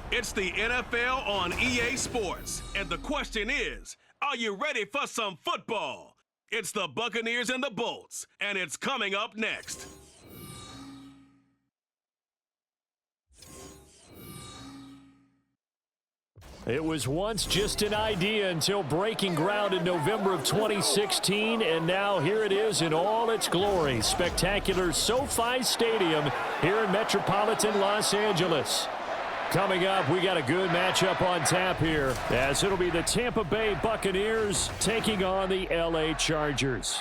It's the NFL on EA Sports, and the question is, are you ready for some football? It's the Buccaneers and the Bolts, and it's coming up next. It was once just an idea until breaking ground in November of 2016, and now here it is in all its glory. Spectacular SoFi Stadium here in metropolitan Los Angeles. Coming up, we got a good matchup on tap here, as it'll be the Tampa Bay Buccaneers taking on the LA Chargers.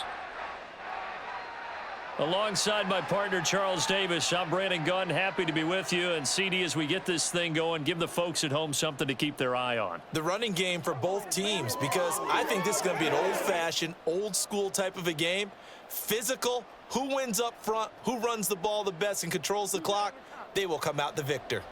Alongside my partner, Charles Davis, I'm Brandon Gunn. Happy to be with you. And CD, as we get this thing going, give the folks at home something to keep their eye on. The running game for both teams, because I think this is going to be an old-fashioned, old-school type of a game. Physical, who wins up front, who runs the ball the best and controls the clock, they will come out the victor.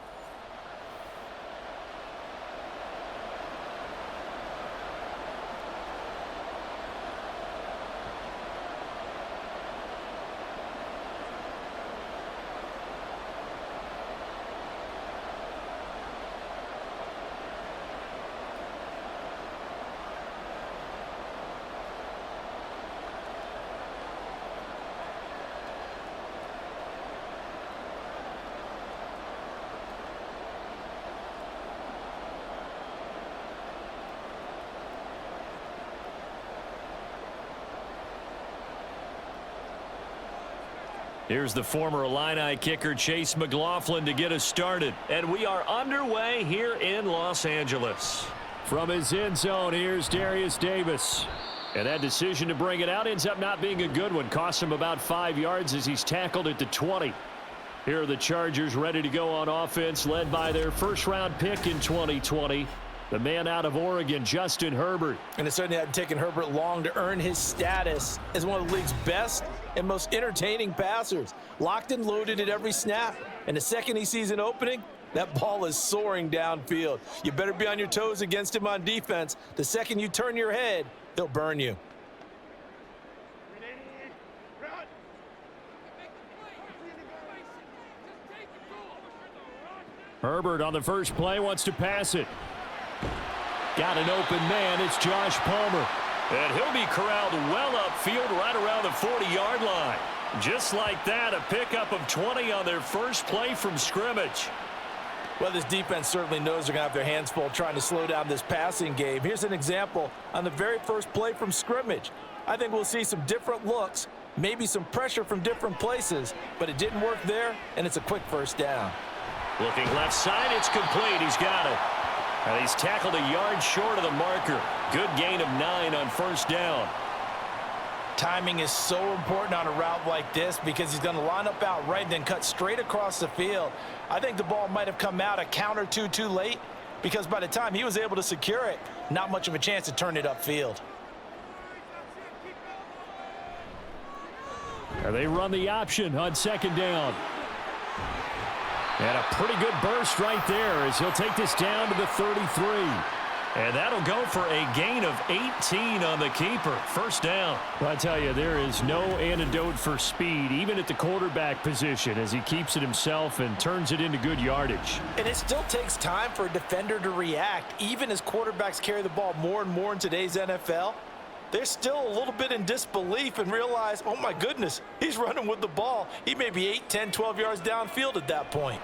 Here's the former Illini kicker Chase McLaughlin to get us started. And we are underway here in Los Angeles. From his end zone, here's Darius Davis. And that decision to bring it out ends up not being a good one. Costs him about 5 yards as he's tackled at the 20. Here are the Chargers ready to go on offense, led by their first-round pick in 2020. The man out of Oregon, Justin Herbert. And it certainly hadn't taken Herbert long to earn his status as one of the league's best and most entertaining passers. Locked and loaded at every snap. And the second he sees an opening, that ball is soaring downfield. You better be on your toes against him on defense. The second you turn your head, he'll burn you. Herbert on the first play wants to pass it. Got an open man. It's Josh Palmer. And he'll be corralled well upfield right around the 40-yard line. Just like that, a pickup of 20 on their first play from scrimmage. Well, this defense certainly knows they're going to have their hands full trying to slow down this passing game. Here's an example on the very first play from scrimmage. I think we'll see some different looks, maybe some pressure from different places, but it didn't work there, and it's a quick first down. Looking left side, it's complete. He's got it. And he's tackled a yard short of the marker. Good gain of 9 on first down. Timing is so important on a route like this because he's going to line up out right and then cut straight across the field. I think the ball might have come out a count or two too late because by the time he was able to secure it, not much of a chance to turn it upfield. And they run the option on second down. And a pretty good burst right there as he'll take this down to the 33. And that'll go for a gain of 18 on the keeper. First down. Well, I tell you, there is no antidote for speed, even at the quarterback position, as he keeps it himself and turns it into good yardage. And it still takes time for a defender to react, even as quarterbacks carry the ball more and more in today's NFL. They're still a little bit in disbelief and realize, oh my goodness, he's running with the ball. He may be 8, 10, 12 yards downfield at that point.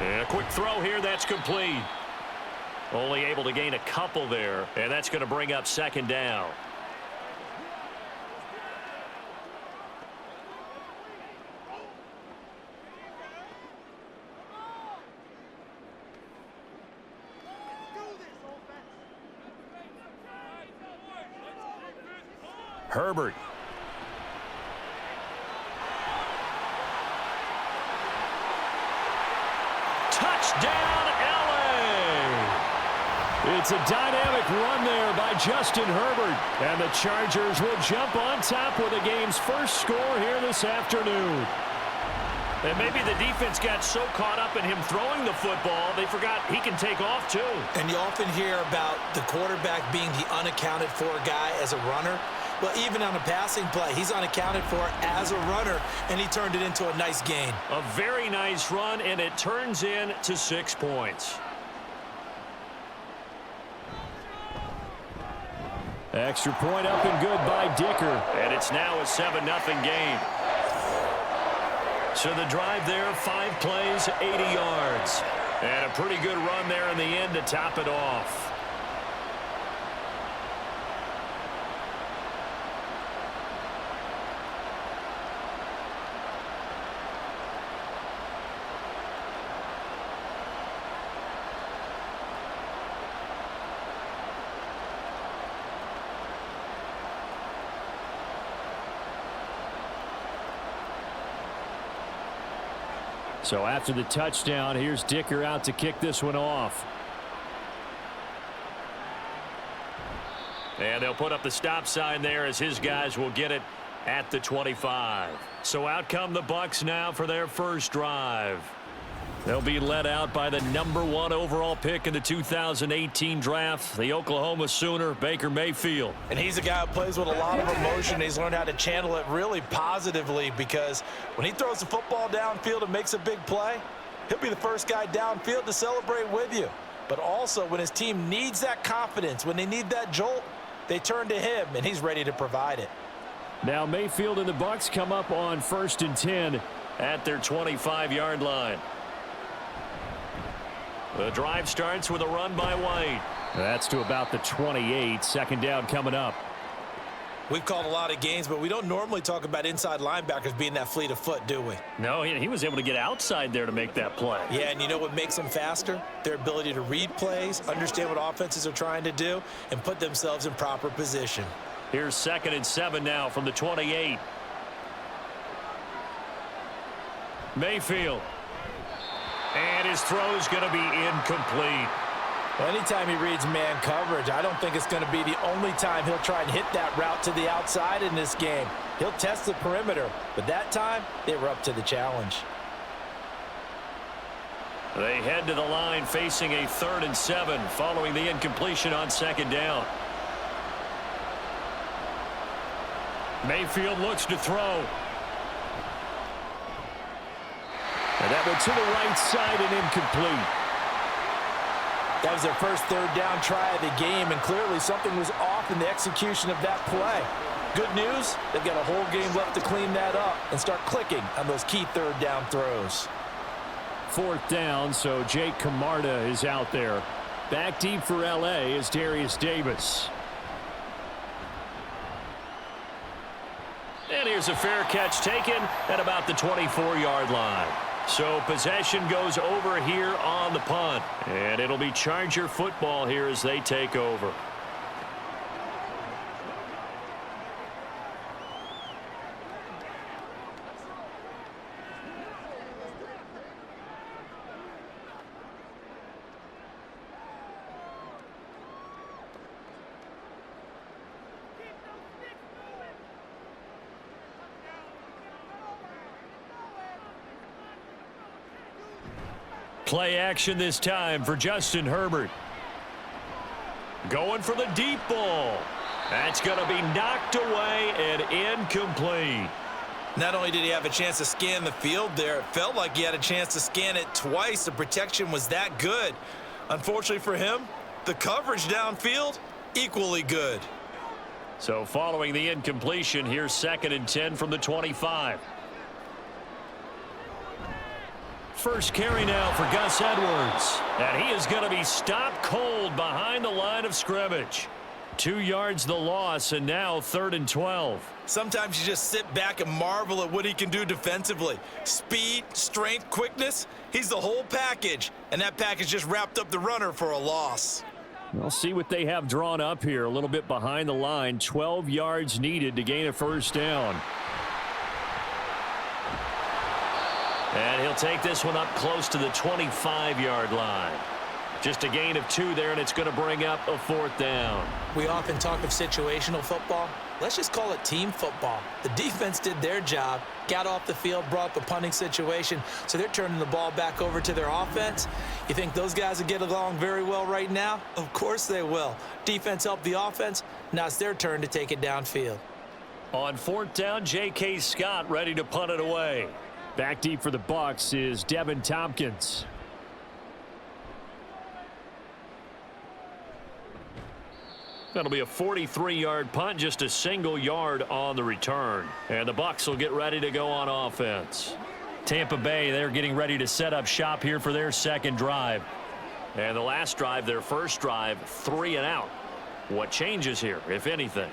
And a quick throw here, that's complete. Only able to gain a couple there, and that's going to bring up second down. Herbert. Touchdown, LA! It's a dynamic run there by Justin Herbert. And the Chargers will jump on top with the game's first score here this afternoon. And maybe the defense got so caught up in him throwing the football, they forgot he can take off too. And you often hear about the quarterback being the unaccounted for guy as a runner. Well, even on a passing play, he's unaccounted for as a runner, and he turned it into a nice gain. A very nice run, and it turns into 6 points. Extra point up and good by Dicker. And it's now a 7-0 game. So the drive there, 5 plays, 80 yards. And a pretty good run there in the end to top it off. So after the touchdown, here's Dicker out to kick this one off. And they'll put up the stop sign there as his guys will get it at the 25. So out come the Bucs now for their first drive. They'll be led out by the #1 overall pick in the 2018 draft, the Oklahoma Sooner, Baker Mayfield. And he's a guy who plays with a lot of emotion. He's learned how to channel it really positively, because when he throws the football downfield and makes a big play, he'll be the first guy downfield to celebrate with you. But also, when his team needs that confidence, when they need that jolt, they turn to him, and he's ready to provide it. Now Mayfield and the Bucs come up on 1st and 10 at their 25-yard line. The drive starts with a run by White. That's to about the 28. Second down coming up. We've called a lot of games, but we don't normally talk about inside linebackers being that fleet of foot, do we? No, he was able to get outside there to make that play. Yeah, and you know what makes them faster? Their ability to read plays, understand what offenses are trying to do, and put themselves in proper position. Here's 2nd and 7 now from the 28. Mayfield. And his throw's going to be incomplete. Well, anytime he reads man coverage, I don't think it's going to be the only time he'll try and hit that route to the outside in this game. He'll test the perimeter, but that time, they were up to the challenge. They head to the line facing a 3rd and 7 following the incompletion on 2nd down. Mayfield looks to throw. And that went to the right side and incomplete. That was their first 3rd down try of the game, and clearly something was off in the execution of that play. Good news, they've got a whole game left to clean that up and start clicking on those key 3rd down throws. 4th down, so Jake Camarda is out there. Back deep for L.A. is Darius Davis. And here's a fair catch taken at about the 24-yard line. So possession goes over here on the punt. And it'll be Charger football here as they take over. Play action this time for Justin Herbert. Going for the deep ball. That's going to be knocked away and incomplete. Not only did he have a chance to scan the field there, it felt like he had a chance to scan it twice. The protection was that good. Unfortunately for him, the coverage downfield, equally good. So following the incompletion, here's 2nd and 10 from the 25. First carry now for Gus Edwards. And he is going to be stopped cold behind the line of scrimmage. 2 yards the loss, and now 3rd and 12. Sometimes you just sit back and marvel at what he can do defensively. Speed, strength, quickness, he's the whole package. And that package just wrapped up the runner for a loss. We'll see what they have drawn up here. A little bit behind the line. 12 yards needed to gain a first down. And he'll take this one up close to the 25-yard line. Just a gain of 2 there, and it's going to bring up a 4th down. We often talk of situational football. Let's just call it team football. The defense did their job, got off the field, brought up a punting situation, so they're turning the ball back over to their offense. You think those guys will get along very well right now? Of course they will. Defense helped the offense. Now it's their turn to take it downfield. On 4th down, J.K. Scott ready to punt it away. Back deep for the Bucs is Devin Tompkins. That'll be a 43-yard punt, just a single yard on the return. And the Bucs will get ready to go on offense. Tampa Bay, they're getting ready to set up shop here for their second drive. And the last drive, their first drive, 3 and out. What changes here, if anything?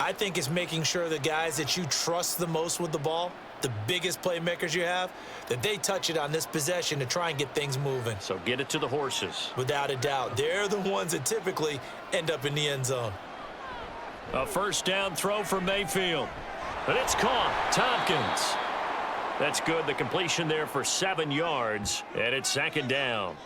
I think it's making sure the guys that you trust the most with the ball, the biggest playmakers you have, that they touch it on this possession to try and get things moving. So get it to the horses. Without a doubt. They're the ones that typically end up in the end zone. A first down throw for Mayfield. But it's caught. Tompkins. That's good. The completion there for 7 yards. And it's 2nd down.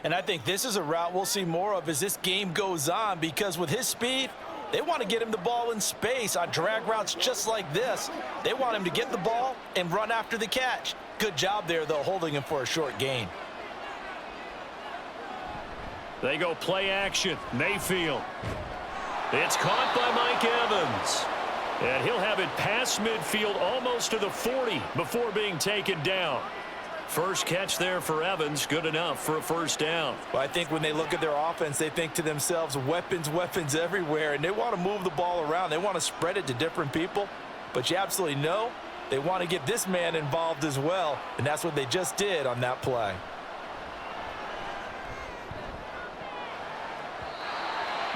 And I think this is a route we'll see more of as this game goes on, because with his speed, they want to get him the ball in space on drag routes just like this. They want him to get the ball and run after the catch. Good job there, though, holding him for a short gain. They go play action. Mayfield. It's caught by Mike Evans. And he'll have it past midfield almost to the 40 before being taken down. First catch there for Evans, good enough for a first down. Well, I think when they look at their offense, they think to themselves, weapons, weapons everywhere, and they want to move the ball around. They want to spread it to different people, but you absolutely know they want to get this man involved as well, and that's what they just did on that play.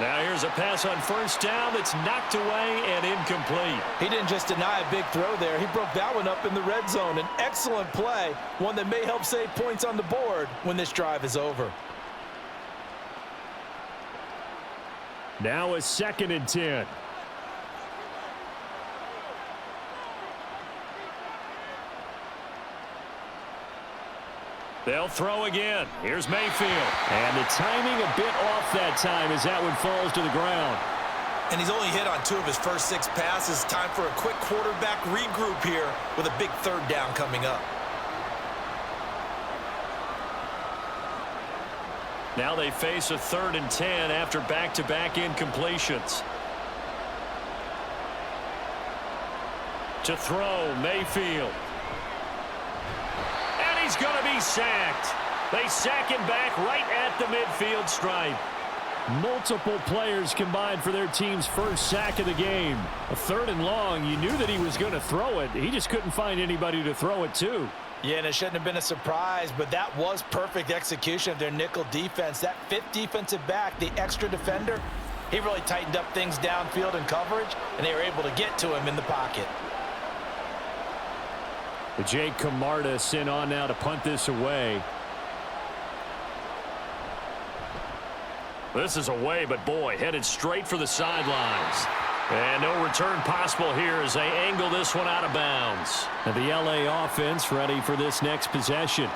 Now here's a pass on first down that's knocked away and incomplete. He didn't just deny a big throw there. He broke that one up in the red zone. An excellent play, one that may help save points on the board when this drive is over. Now a 2nd and 10. They'll throw again. Here's Mayfield. And the timing a bit off that time as that one falls to the ground. And he's only hit on 2 of his first 6 passes. Time for a quick quarterback regroup here with a big 3rd down coming up. Now they face a 3rd and 10 after back-to-back incompletions. To throw, Mayfield. He's going to be sacked. They sack him back right at the midfield stripe. Multiple players combined for their team's first sack of the game. A 3rd and long, you knew that he was going to throw it. He just couldn't find anybody to throw it to. Yeah, and it shouldn't have been a surprise, but that was perfect execution of their nickel defense. That 5th defensive back, the extra defender, he really tightened up things downfield in coverage, and they were able to get to him in the pocket. Jake Camarda sent on now to punt this away. This is away, but boy, headed straight for the sidelines. And no return possible here as they angle this one out of bounds. And the LA offense ready for this next possession.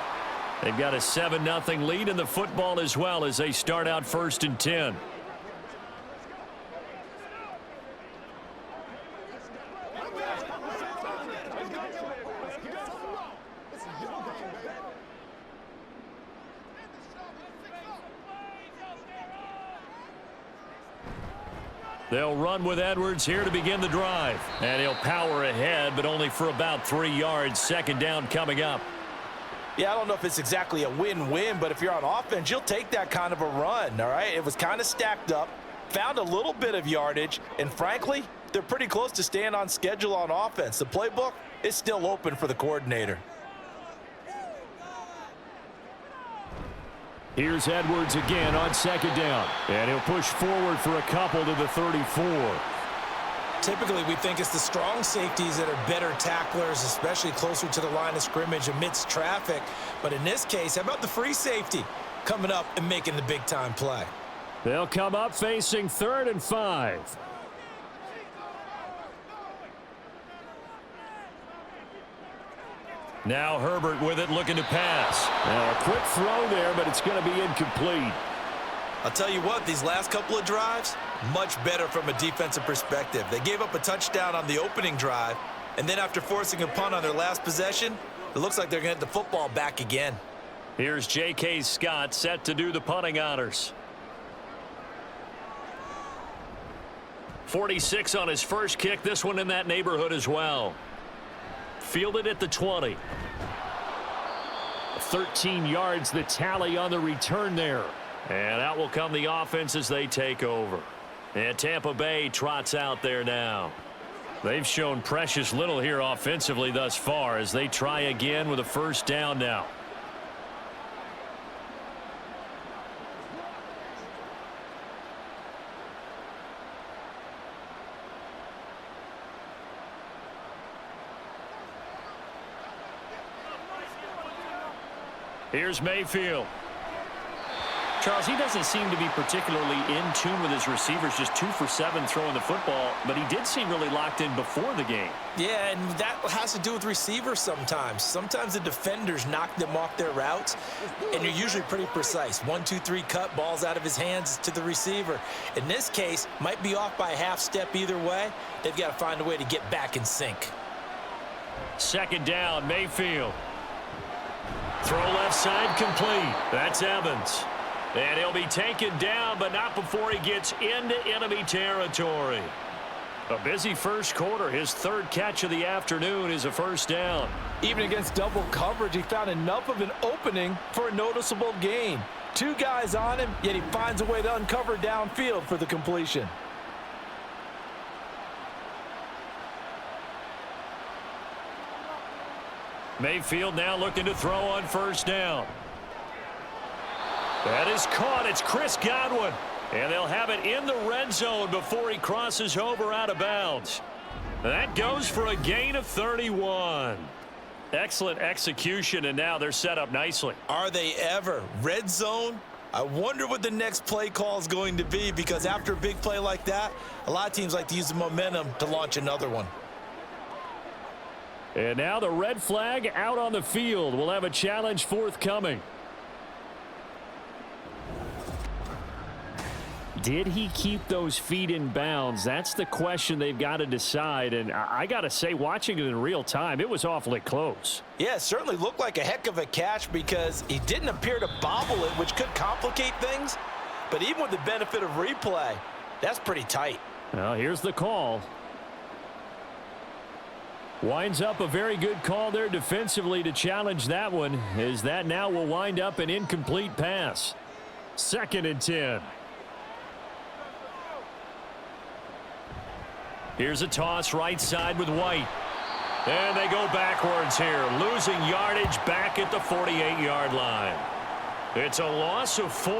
They've got a 7-0 lead in the football as well as they start out 1st and 10. They'll run with Edwards here to begin the drive. And he'll power ahead, but only for about 3 yards. 2nd down coming up. Yeah, I don't know if it's exactly a win-win, but if you're on offense, you'll take that kind of a run, all right? It was kind of stacked up, found a little bit of yardage, and frankly, they're pretty close to staying on schedule on offense. The playbook is still open for the coordinator. Here's Edwards again on 2nd down. And he'll push forward for a couple to the 34. Typically, we think it's the strong safeties that are better tacklers, especially closer to the line of scrimmage amidst traffic. But in this case, how about the free safety coming up and making the big-time play? They'll come up facing 3rd and 5. Now Herbert with it, looking to pass. Now a quick throw there, but it's going to be incomplete. I'll tell you what, these last couple of drives, much better from a defensive perspective. They gave up a touchdown on the opening drive, and then after forcing a punt on their last possession, it looks like they're going to get the football back again. Here's J.K. Scott set to do the punting honors. 46 on his first kick. This one in that neighborhood as well. Fielded at the 20. 13 yards, the tally on the return there. And out will come the offense as they take over. And Tampa Bay trots out there now. They've shown precious little here offensively thus far as they try again with a first down now. Here's Mayfield. Charles, he doesn't seem to be particularly in tune with his receivers, just 2 for 7 throwing the football, but he did seem really locked in before the game. Yeah, and that has to do with receivers sometimes. Sometimes the defenders knock them off their routes, and you're usually pretty precise. 1, 2, 3 cut, balls out of his hands to the receiver. In this case, might be off by a half step either way. They've got to find a way to get back in sync. Second down, Mayfield. Throw left side complete. That's Evans. And he'll be taken down, but not before he gets into enemy territory. A busy first quarter. His third catch of the afternoon is a first down. Even against double coverage, he found enough of an opening for a noticeable gain. 2 guys on him, yet he finds a way to uncover downfield for the completion. Mayfield now looking to throw on first down. That is caught. It's Chris Godwin. And they'll have it in the red zone before he crosses over out of bounds. That goes for a gain of 31. Excellent execution, and now they're set up nicely. Are they ever? Red zone? I wonder what the next play call is going to be, because after a big play like that, a lot of teams like to use the momentum to launch another one. And now the red flag out on the field. We'll have a challenge forthcoming. Did he keep those feet in bounds? That's the question they've got to decide. And I got to say, watching it in real time, it was awfully close. Yeah, it certainly looked like a heck of a catch because he didn't appear to bobble it, which could complicate things. But even with the benefit of replay, that's pretty tight. Well, here's the call. Winds up a very good call there defensively to challenge that one, as that now will wind up an incomplete pass. 2nd and 10. Here's a toss right side with White. And they go backwards here, losing yardage back at the 48-yard line. It's a loss of 4.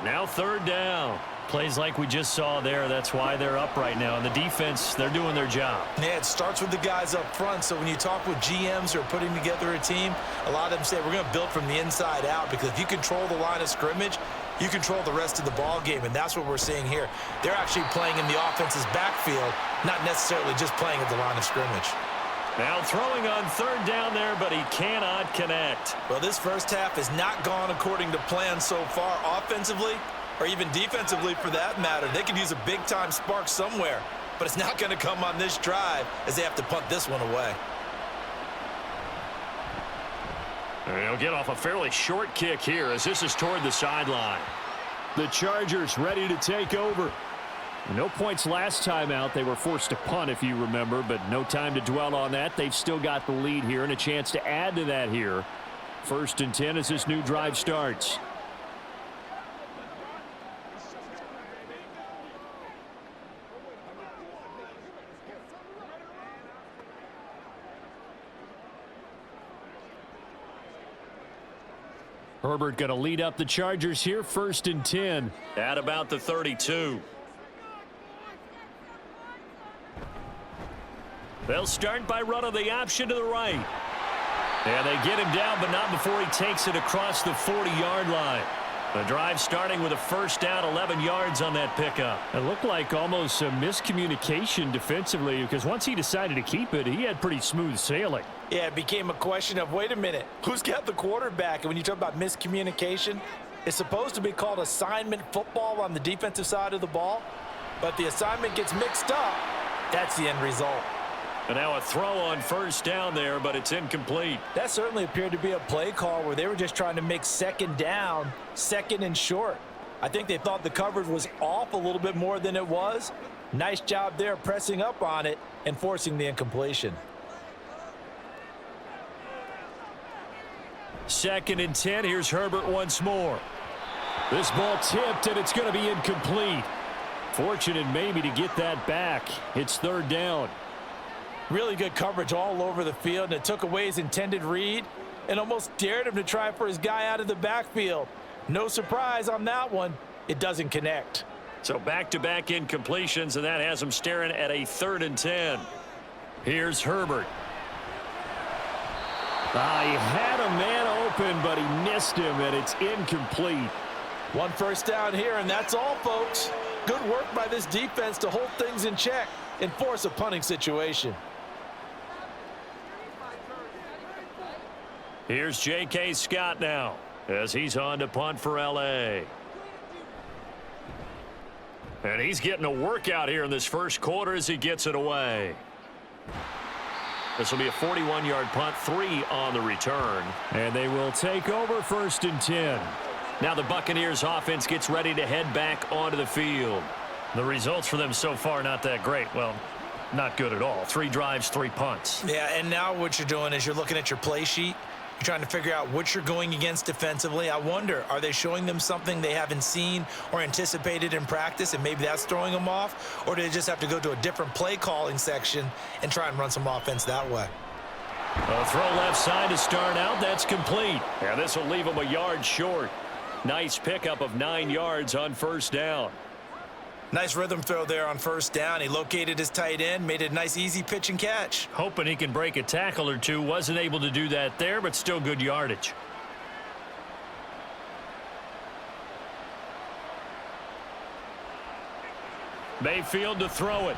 Now 3rd down. Plays like we just saw there. That's why they're up right now. And the defense, they're doing their job. Yeah, it starts with the guys up front. So when you talk with GMs who are putting together a team, a lot of them say we're going to build from the inside out, because if you control the line of scrimmage, you control the rest of the ball game, and that's what we're seeing here. They're actually playing in the offense's backfield, not necessarily just playing at the line of scrimmage. Now throwing on 3rd down there, but he cannot connect. Well, this first half has not gone according to plan so far offensively, or even defensively for that matter. They could use a big-time spark somewhere, but it's not going to come on this drive as they have to punt this one away. They'll get off a fairly short kick here as this is toward the sideline. The Chargers ready to take over. No points last time out. They were forced to punt, if you remember, but no time to dwell on that. They've still got the lead here and a chance to add to that here. 1st and 10 as this new drive starts. Herbert going to lead up the Chargers here, 1st and 10. At about the 32. They'll start by running the option to the right. And they get him down, but not before he takes it across the 40-yard line. The drive starting with a first down, 11 yards on that pickup. It looked like almost a miscommunication defensively, because once he decided to keep it, he had pretty smooth sailing. Yeah, it became a question of, wait a minute, who's got the quarterback? And when you talk about miscommunication, it's supposed to be called assignment football on the defensive side of the ball. But the assignment gets mixed up. That's the end result. And now a throw on first down there, but it's incomplete. That certainly appeared to be a play call where they were just trying to make 2nd down, 2nd and short. I think they thought the coverage was off a little bit more than it was. Nice job there pressing up on it and forcing the incompletion. 2nd and 10. Here's Herbert once more. This ball tipped, and it's going to be incomplete. Fortunate maybe to get that back. It's 3rd down. Really good coverage all over the field, and it took away his intended read and almost dared him to try for his guy out of the backfield. No surprise on that one. It doesn't connect. So back-to-back incompletions, and that has him staring at a 3rd and 10. Here's Herbert. He had a man open, but he missed him, and it's incomplete. 1 first down here, and that's all, folks. Good work by this defense to hold things in check and force a punting situation. Here's J.K. Scott now as he's on to punt for L.A. And he's getting a workout here in this first quarter as he gets it away. This will be a 41-yard punt, 3 on the return. And they will take over 1st and 10. Now the Buccaneers offense gets ready to head back onto the field. The results for them so far not that great. Well, not good at all. 3 drives, 3 punts. Yeah, and now what you're doing is you're looking at your play sheet. You're trying to figure out what you're going against defensively. I wonder, are they showing them something they haven't seen or anticipated in practice, and maybe that's throwing them off? Or do they just have to go to a different play calling section and try and run some offense that way? A throw left side to start out. That's complete. Yeah, this will leave them a yard short. Nice pickup of 9 yards on 1st down. Nice rhythm throw there on 1st down. He located his tight end, made it a nice easy pitch and catch. Hoping he can break a tackle or two. Wasn't able to do that there, but still good yardage. Mayfield to throw it.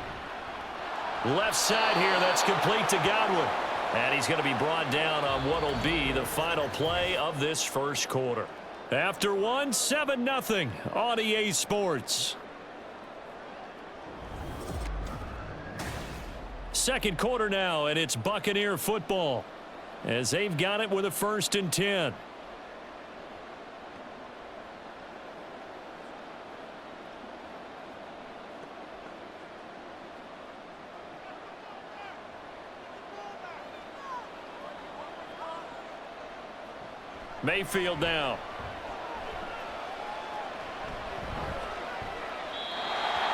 Left side here, that's complete to Godwin. And he's going to be brought down on what will be the final play of this first quarter. After 1, 7-0 on EA Sports. Second quarter now, and it's Buccaneer football as they've got it with a 1st and 10. Mayfield now.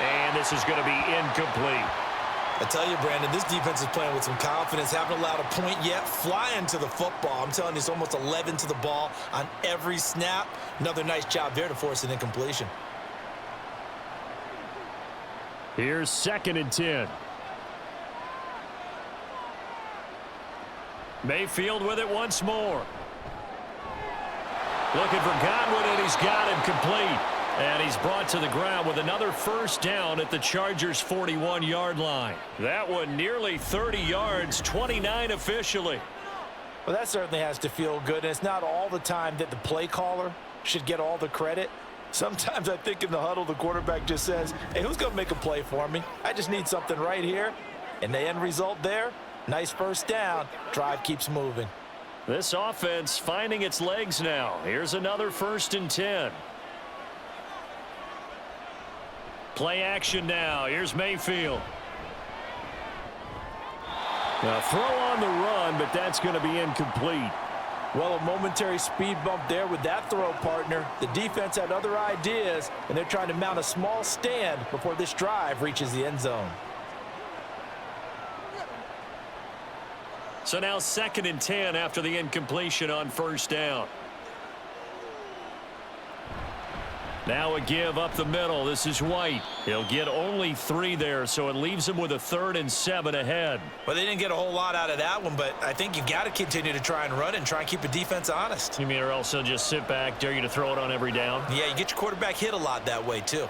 And this is going to be incomplete. I tell you, Brandon, this defense is playing with some confidence. Haven't allowed a point yet. Flying to the football. I'm telling you, it's almost 11 to the ball on every snap. Another nice job there to force an incompletion. Here's 2nd and 10. Mayfield with it once more. Looking for Godwin, and he's got him complete. And he's brought to the ground with another 1st down at the Chargers' 41-yard line. That one nearly 30 yards, 29 officially. Well, that certainly has to feel good, and it's not all the time that the play caller should get all the credit. Sometimes I think in the huddle, the quarterback just says, hey, who's going to make a play for me? I just need something right here. And the end result there, nice 1st down. Drive keeps moving. This offense finding its legs now. Here's another 1st and 10. Play action now. Here's Mayfield. Now throw on the run, but that's going to be incomplete. Well, a momentary speed bump there with that throw, partner. The defense had other ideas, and they're trying to mount a small stand before this drive reaches the end zone. So now 2nd and 10 after the incompletion on 1st down. Now a give up the middle. This is White. He'll get only 3 there, so it leaves him with a 3rd and 7 ahead. Well, they didn't get a whole lot out of that one, but I think you got to continue to try and run and try and keep the defense honest. You mean or else he'll just sit back, dare you to throw it on every down? Yeah, you get your quarterback hit a lot that way, too.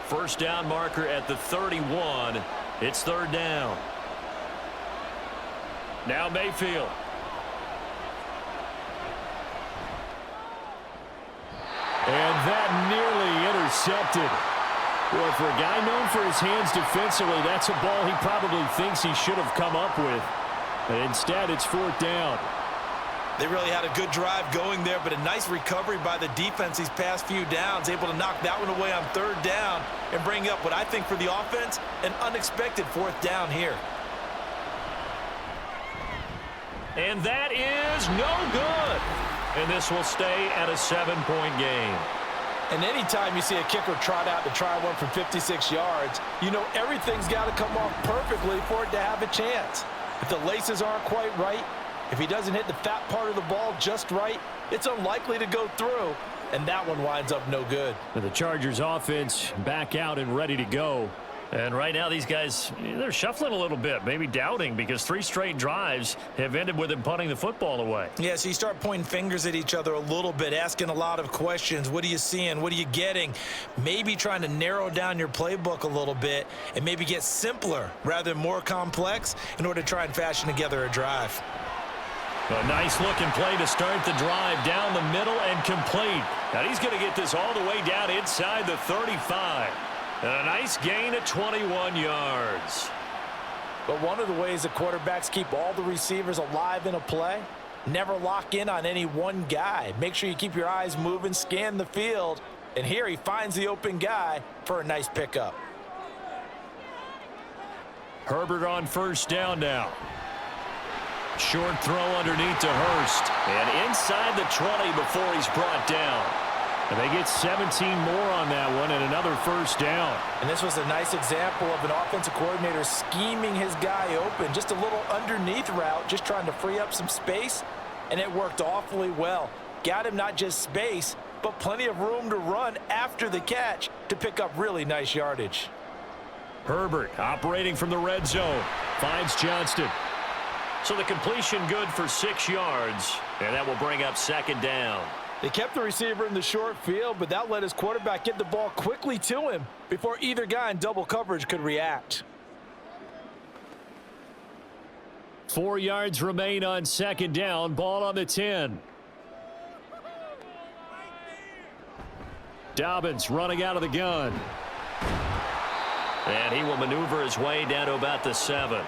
1st down marker at the 31. It's 3rd down. Now Mayfield. And that nearly intercepted. Well, for a guy known for his hands defensively, that's a ball he probably thinks he should have come up with. But instead, it's 4th down. They really had a good drive going there, but a nice recovery by the defense these past few downs, able to knock that one away on third down and bring up what I think for the offense, an unexpected fourth down here. And that is no good. And this will stay at a 7-point game. And anytime you see a kicker trot out to try one from 56 yards, you know everything's got to come off perfectly for it to have a chance. If the laces aren't quite right, if he doesn't hit the fat part of the ball just right, it's unlikely to go through, and that one winds up no good. And the Chargers offense back out and ready to go. And right now these guys, they're shuffling a little bit, maybe doubting, because 3 straight drives have ended with them punting the football away. Yeah, so you start pointing fingers at each other a little bit, asking a lot of questions. What are you seeing? What are you getting? Maybe trying to narrow down your playbook a little bit and maybe get simpler rather than more complex in order to try and fashion together a drive. A nice looking play to start the drive down the middle and complete. Now he's going to get this all the way down inside the 35. And a nice gain of 21 yards. But one of the ways that quarterbacks keep all the receivers alive in a play, never lock in on any one guy. Make sure you keep your eyes moving, scan the field. And here he finds the open guy for a nice pickup. Herbert on first down now. Short throw underneath to Hurst. And inside the 20 before he's brought down. And they get 17 more on that one and another first down. And this was a nice example of an offensive coordinator scheming his guy open. Just a little underneath route, just trying to free up some space. And it worked awfully well. Got him not just space, but plenty of room to run after the catch to pick up really nice yardage. Herbert operating from the red zone. Finds Johnston. So the completion good for 6 yards. And that will bring up second down. They kept the receiver in the short field, but that let his quarterback get the ball quickly to him before either guy in double coverage could react. 4 yards remain on second down. Ball on the 10. Dobbins running out of the gun. And he will maneuver his way down to about the 7.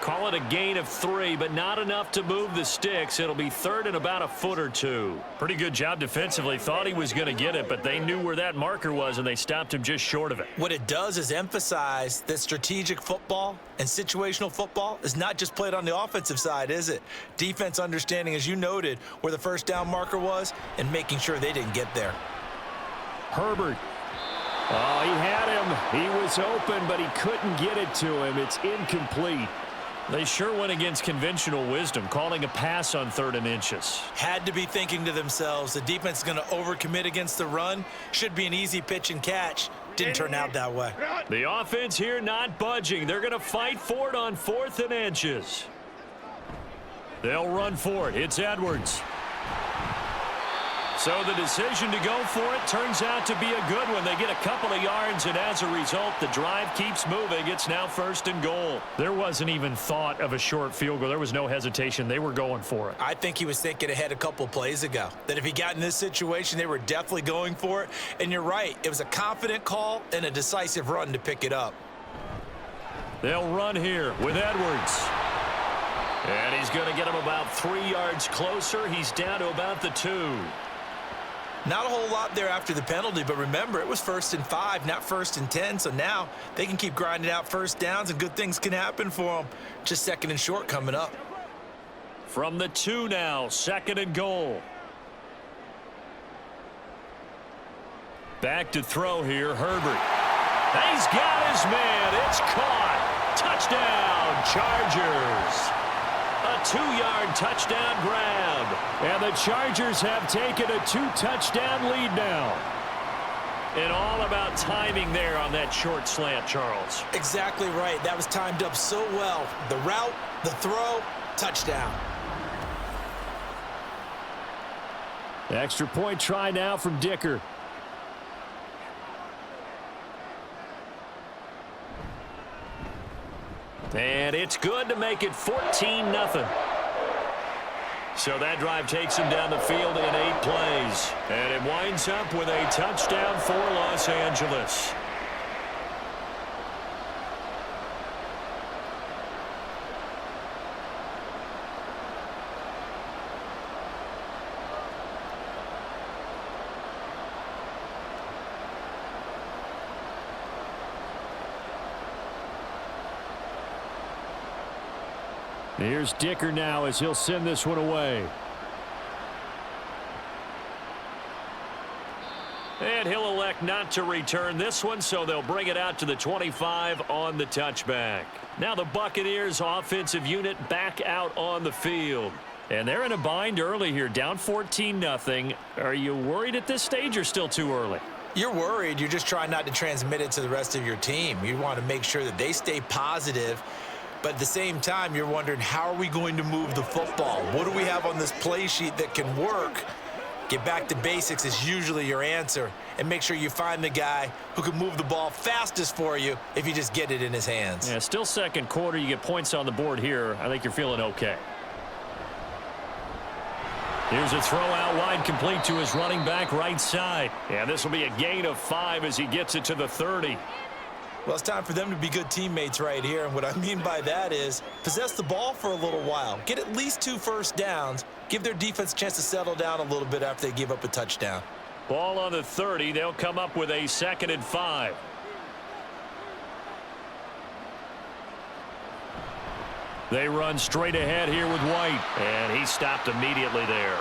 Call it a gain of 3, but not enough to move the sticks. It'll be third and about a foot or 2. Pretty good job defensively. Thought he was going to get it, but they knew where that marker was, and they stopped him just short of it. What it does is emphasize that strategic football and situational football is not just played on the offensive side, is it? Defense understanding, as you noted, where the first down marker was and making sure they didn't get there. Herbert. Oh, he had him. He was open, but he couldn't get it to him. It's incomplete. They sure went against conventional wisdom, calling a pass on 3rd and inches. Had to be thinking to themselves, the defense is going to overcommit against the run. Should be an easy pitch and catch. Didn't turn out that way. The offense here not budging. They're going to fight for it on 4th and inches. They'll run for it. It's Edwards. So the decision to go for it turns out to be a good one. They get a couple of yards, and as a result, the drive keeps moving. It's now 1st and goal. There wasn't even thought of a short field goal. There was no hesitation. They were going for it. I think he was thinking ahead a couple plays ago, that if he got in this situation, they were definitely going for it. And you're right. It was a confident call and a decisive run to pick it up. They'll run here with Edwards. And he's going to get him about 3 yards closer. He's down to about the 2. Not a whole lot there after the penalty, but remember, it was 1st and 5, not 1st and 10, so now they can keep grinding out first downs and good things can happen for them. Just 2nd and short coming up. From the 2 now, 2nd and goal. Back to throw here, Herbert. He's got his man. It's caught. Touchdown, Chargers. A 2-yard touchdown grab. And the Chargers have taken a 2-touchdown lead now. And all about timing there on that short slant, Charles. Exactly right. That was timed up so well. The route, the throw, touchdown. Extra point try now from Dicker. And it's good to make it 14-0. So that drive takes him down the field in 8 plays. And it winds up with a touchdown for Los Angeles. Here's Dicker now as he'll send this one away. And he'll elect not to return this one, so they'll bring it out to the 25 on the touchback. Now the Buccaneers offensive unit back out on the field. And they're in a bind early here, down 14-0. Are you worried at this stage or still too early? You're worried. You're just trying not to transmit it to the rest of your team. You want to make sure that they stay positive. But at the same time, you're wondering, how are we going to move the football? What do we have on this play sheet that can work? Get back to basics is usually your answer. And make sure you find the guy who can move the ball fastest for you if you just get it in his hands. Yeah, still second quarter. You get points on the board here. I think you're feeling okay. Here's a throw out wide, complete to his running back right side. And this will be a gain of 5 as he gets it to the 30. Well, it's time for them to be good teammates right here. And what I mean by that is possess the ball for a little while. Get at least 2 first downs. Give their defense a chance to settle down a little bit after they give up a touchdown. Ball on the 30. They'll come up with a 2nd and 5. They run straight ahead here with White. And he stopped immediately there.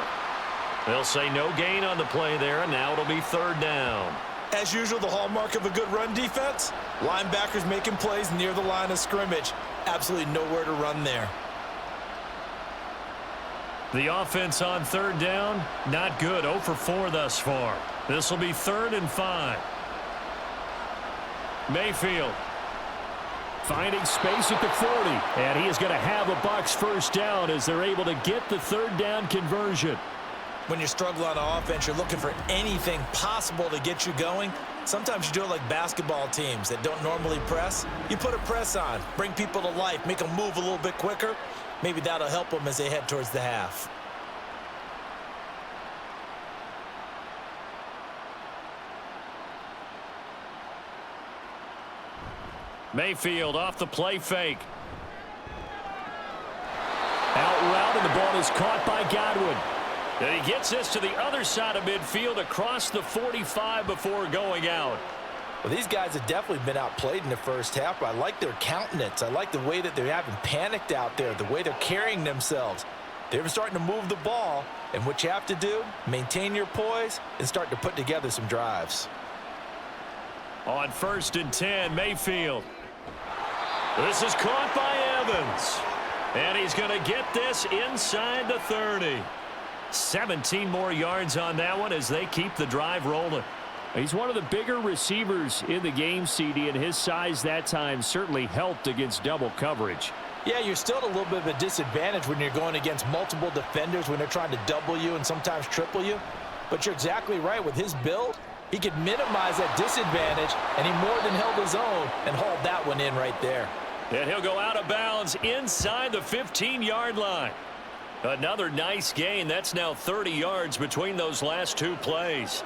They'll say no gain on the play there, and now it'll be 3rd down. As usual, the hallmark of a good run defense, linebackers making plays near the line of scrimmage. Absolutely nowhere to run there. The offense on 3rd down, not good. 0 for 4 thus far. This will be 3rd and 5. Mayfield finding space at the 40. And he is going to have a Bucs first down as they're able to get the 3rd down conversion. When you struggle on offense, you're looking for anything possible to get you going. Sometimes you do it like basketball teams that don't normally press. You put a press on, bring people to life, make them move a little bit quicker. Maybe that'll help them as they head towards the half. Mayfield off the play fake. Out route, and the ball is caught by Godwin. And he gets this to the other side of midfield across the 45 before going out. Well, these guys have definitely been outplayed in the first half, but I like their countenance. I like the way that they haven't panicked out there, the way they're carrying themselves. They're starting to move the ball, and what you have to do, maintain your poise and start to put together some drives. On 1st and 10, Mayfield. This is caught by Evans. And he's going to get this inside the 30. 17 more yards on that one as they keep the drive rolling. He's one of the bigger receivers in the game, CD, and his size that time certainly helped against double coverage. Yeah, you're still at a little bit of a disadvantage when you're going against multiple defenders when they're trying to double you and sometimes triple you. But you're exactly right. With his build, he could minimize that disadvantage, and he more than held his own and hauled that one in right there. And he'll go out of bounds inside the 15-yard line. Another nice gain. That's now 30 yards between those last 2 plays.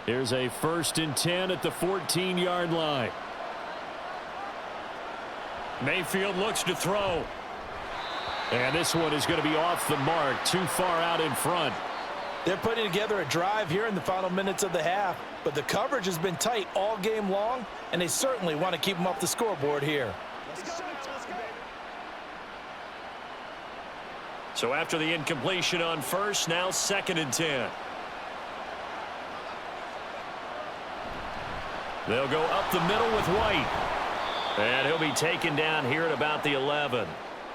Here's a 1st and 10 at the 14-yard line. Mayfield looks to throw. And this one is going to be off the mark, too far out in front. They're putting together a drive here in the final minutes of the half, but the coverage has been tight all game long, and they certainly want to keep them off the scoreboard here. So after the incompletion on 1st, now 2nd and 10. They'll go up the middle with White. And he'll be taken down here at about the 11.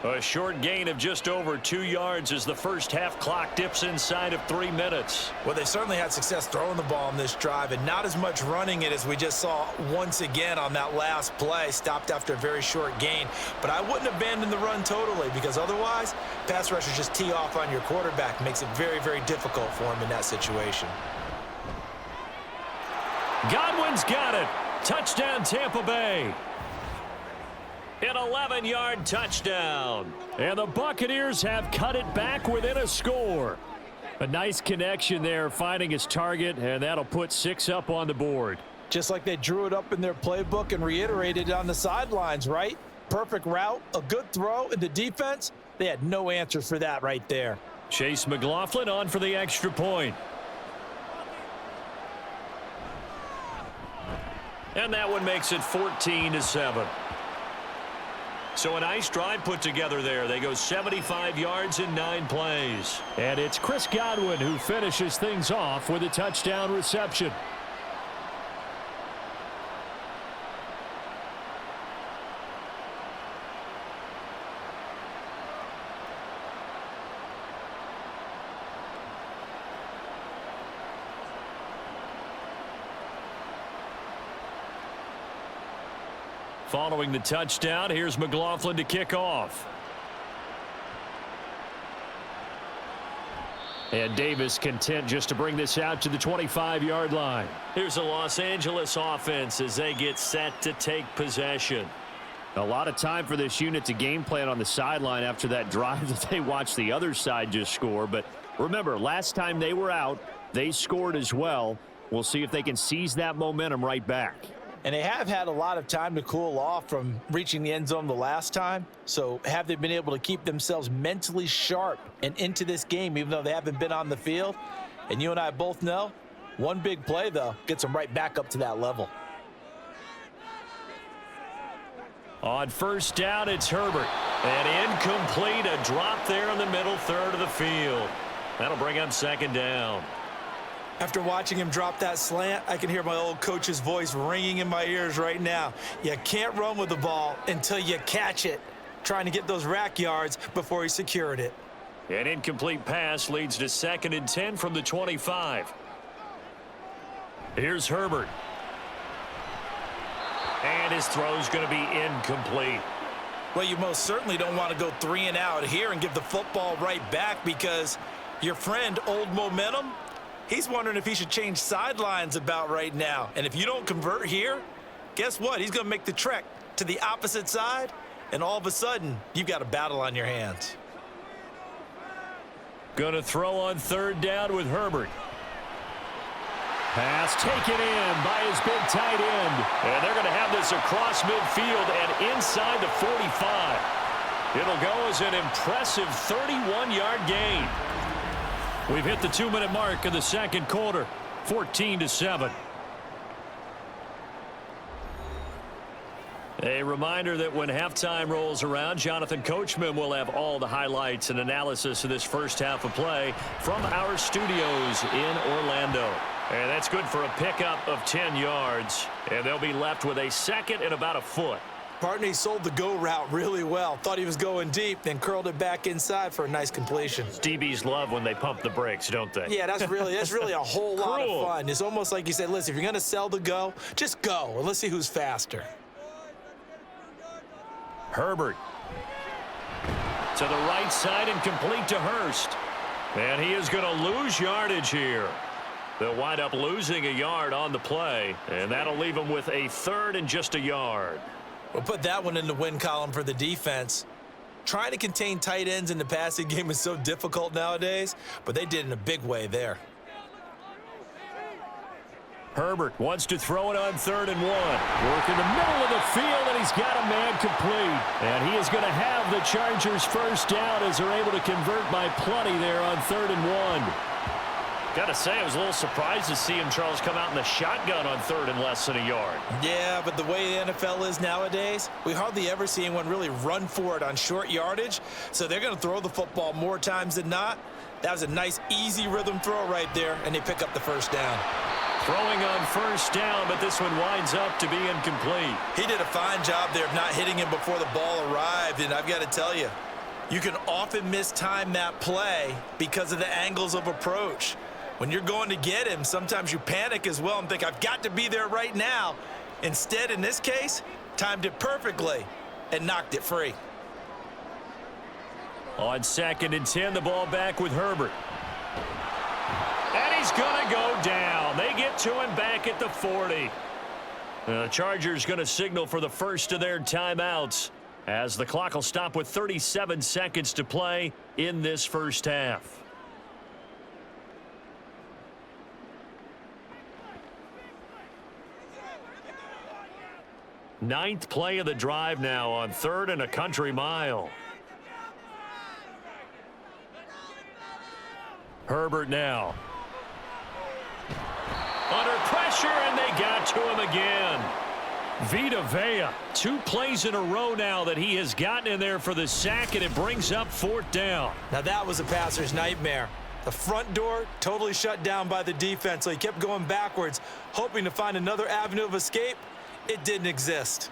A short gain of just over 2 yards as the first half clock dips inside of 3 minutes. Well, they certainly had success throwing the ball in this drive and not as much running it as we just saw once again on that last play. Stopped after a very short gain. But I wouldn't abandon the run totally because otherwise, pass rushers just tee off on your quarterback. Makes it very, very difficult for him in that situation. Godwin's got it. Touchdown, Tampa Bay. An 11-yard touchdown. And the Buccaneers have cut it back within a score. A nice connection there, finding his target, and that'll put 6 up on the board. Just like they drew it up in their playbook and reiterated it on the sidelines, right? Perfect route, a good throw, and the defense, they had no answers for that right there. Chase McLaughlin on for the extra point. And that one makes it 14-7. So a nice drive put together there. They go 75 yards in 9 plays. And it's Chris Godwin who finishes things off with a touchdown reception. Following the touchdown, here's McLaughlin to kick off. And Davis content just to bring this out to the 25-yard line. Here's a Los Angeles offense as they get set to take possession. A lot of time for this unit to game plan on the sideline after that drive that they watched the other side just score. But remember, last time they were out, they scored as well. We'll see if they can seize that momentum right back. And they have had a lot of time to cool off from reaching the end zone the last time. So have they been able to keep themselves mentally sharp and into this game, even though they haven't been on the field? And you and I both know, one big play, though, gets them right back up to that level. On first down, it's Herbert. And incomplete, a drop there in the middle third of the field. That'll bring up second down. After watching him drop that slant, I can hear my old coach's voice ringing in my ears right now. You can't run with the ball until you catch it. Trying to get those rack yards before he secured it. An incomplete pass leads to 2nd and 10 from the 25. Here's Herbert. And his throw's going to be incomplete. Well, you most certainly don't want to go 3 and out here and give the football right back, because your friend, Old Momentum, he's wondering if he should change sidelines about right now. And if you don't convert here, guess what? He's going to make the trek to the opposite side, and all of a sudden, you've got a battle on your hands. Going to throw on third down with Herbert. Pass taken in by his big tight end. And they're going to have this across midfield and inside the 45. It'll go as an impressive 31-yard gain. We've hit the 2-minute mark in the second quarter, 14-7. A reminder that when halftime rolls around, Jonathan Coachman will have all the highlights and analysis of this first half of play from our studios in Orlando. And that's good for a pickup of 10 yards. And they'll be left with a 2nd and about a foot. Partner, he sold the go route really well. Thought he was going deep, then curled it back inside for a nice completion. DBs love when they pump the brakes, don't they? Yeah, that's really a whole lot of fun. It's almost like you said, listen, if you're going to sell the go, just go, and let's see who's faster. Herbert. To the right side and complete to Hurst. And he is going to lose yardage here. They'll wind up losing a yard on the play, and that'll leave them with a 3rd and just a yard. We'll put that one in the win column for the defense. Trying to contain tight ends in the passing game is so difficult nowadays, but they did in a big way there. Herbert wants to throw it on 3rd and 1. Work in the middle of the field, and he's got a man complete. And he is going to have the Chargers first down as they're able to convert by plenty there on 3rd and 1. Got to say, I was a little surprised to see him, Charles, come out in the shotgun on 3rd and less than a yard. Yeah, but the way the NFL is nowadays, we hardly ever see anyone really run for it on short yardage. So they're going to throw the football more times than not. That was a nice, easy rhythm throw right there, and they pick up the first down. Throwing on first down, but this one winds up to be incomplete. He did a fine job there of not hitting him before the ball arrived, and I've got to tell you, you can often mistime that play because of the angles of approach. When you're going to get him, sometimes you panic as well and think, I've got to be there right now. Instead, in this case, timed it perfectly and knocked it free. On 2nd and 10, the ball back with Herbert. And he's going to go down. They get to him back at the 40. The Chargers going to signal for the first of their timeouts as the clock will stop with 37 seconds to play in this first half. Ninth play of the drive now on 3rd and a country mile. Herbert now. Under pressure, and they got to him again. Vita Vea, 2 plays in a row now that he has gotten in there for the sack, and it brings up 4th down. Now that was a passer's nightmare. The front door totally shut down by the defense, so he kept going backwards, hoping to find another avenue of escape. It didn't exist.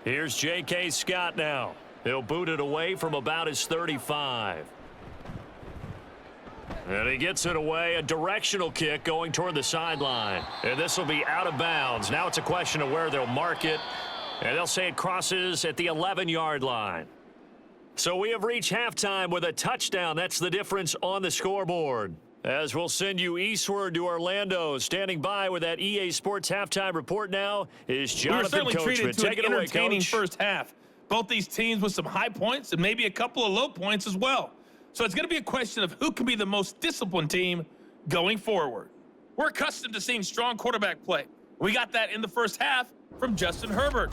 Here's J.K. Scott now. He'll boot it away from about his 35. And he gets it away, a directional kick going toward the sideline. And this will be out of bounds. Now it's a question of where they'll mark it. And they'll say it crosses at the 11-yard line. So we have reached halftime with a touchdown. That's the difference on the scoreboard. As we'll send you eastward to Orlando. Standing by with that EA Sports halftime report now is Jonathan We were certainly treated to an entertaining first half. Both these teams with some high points and maybe a couple of low points as well. So it's going to be a question of who can be the most disciplined team going forward. We're accustomed to seeing strong quarterback play. We got that in the first half from Justin Herbert.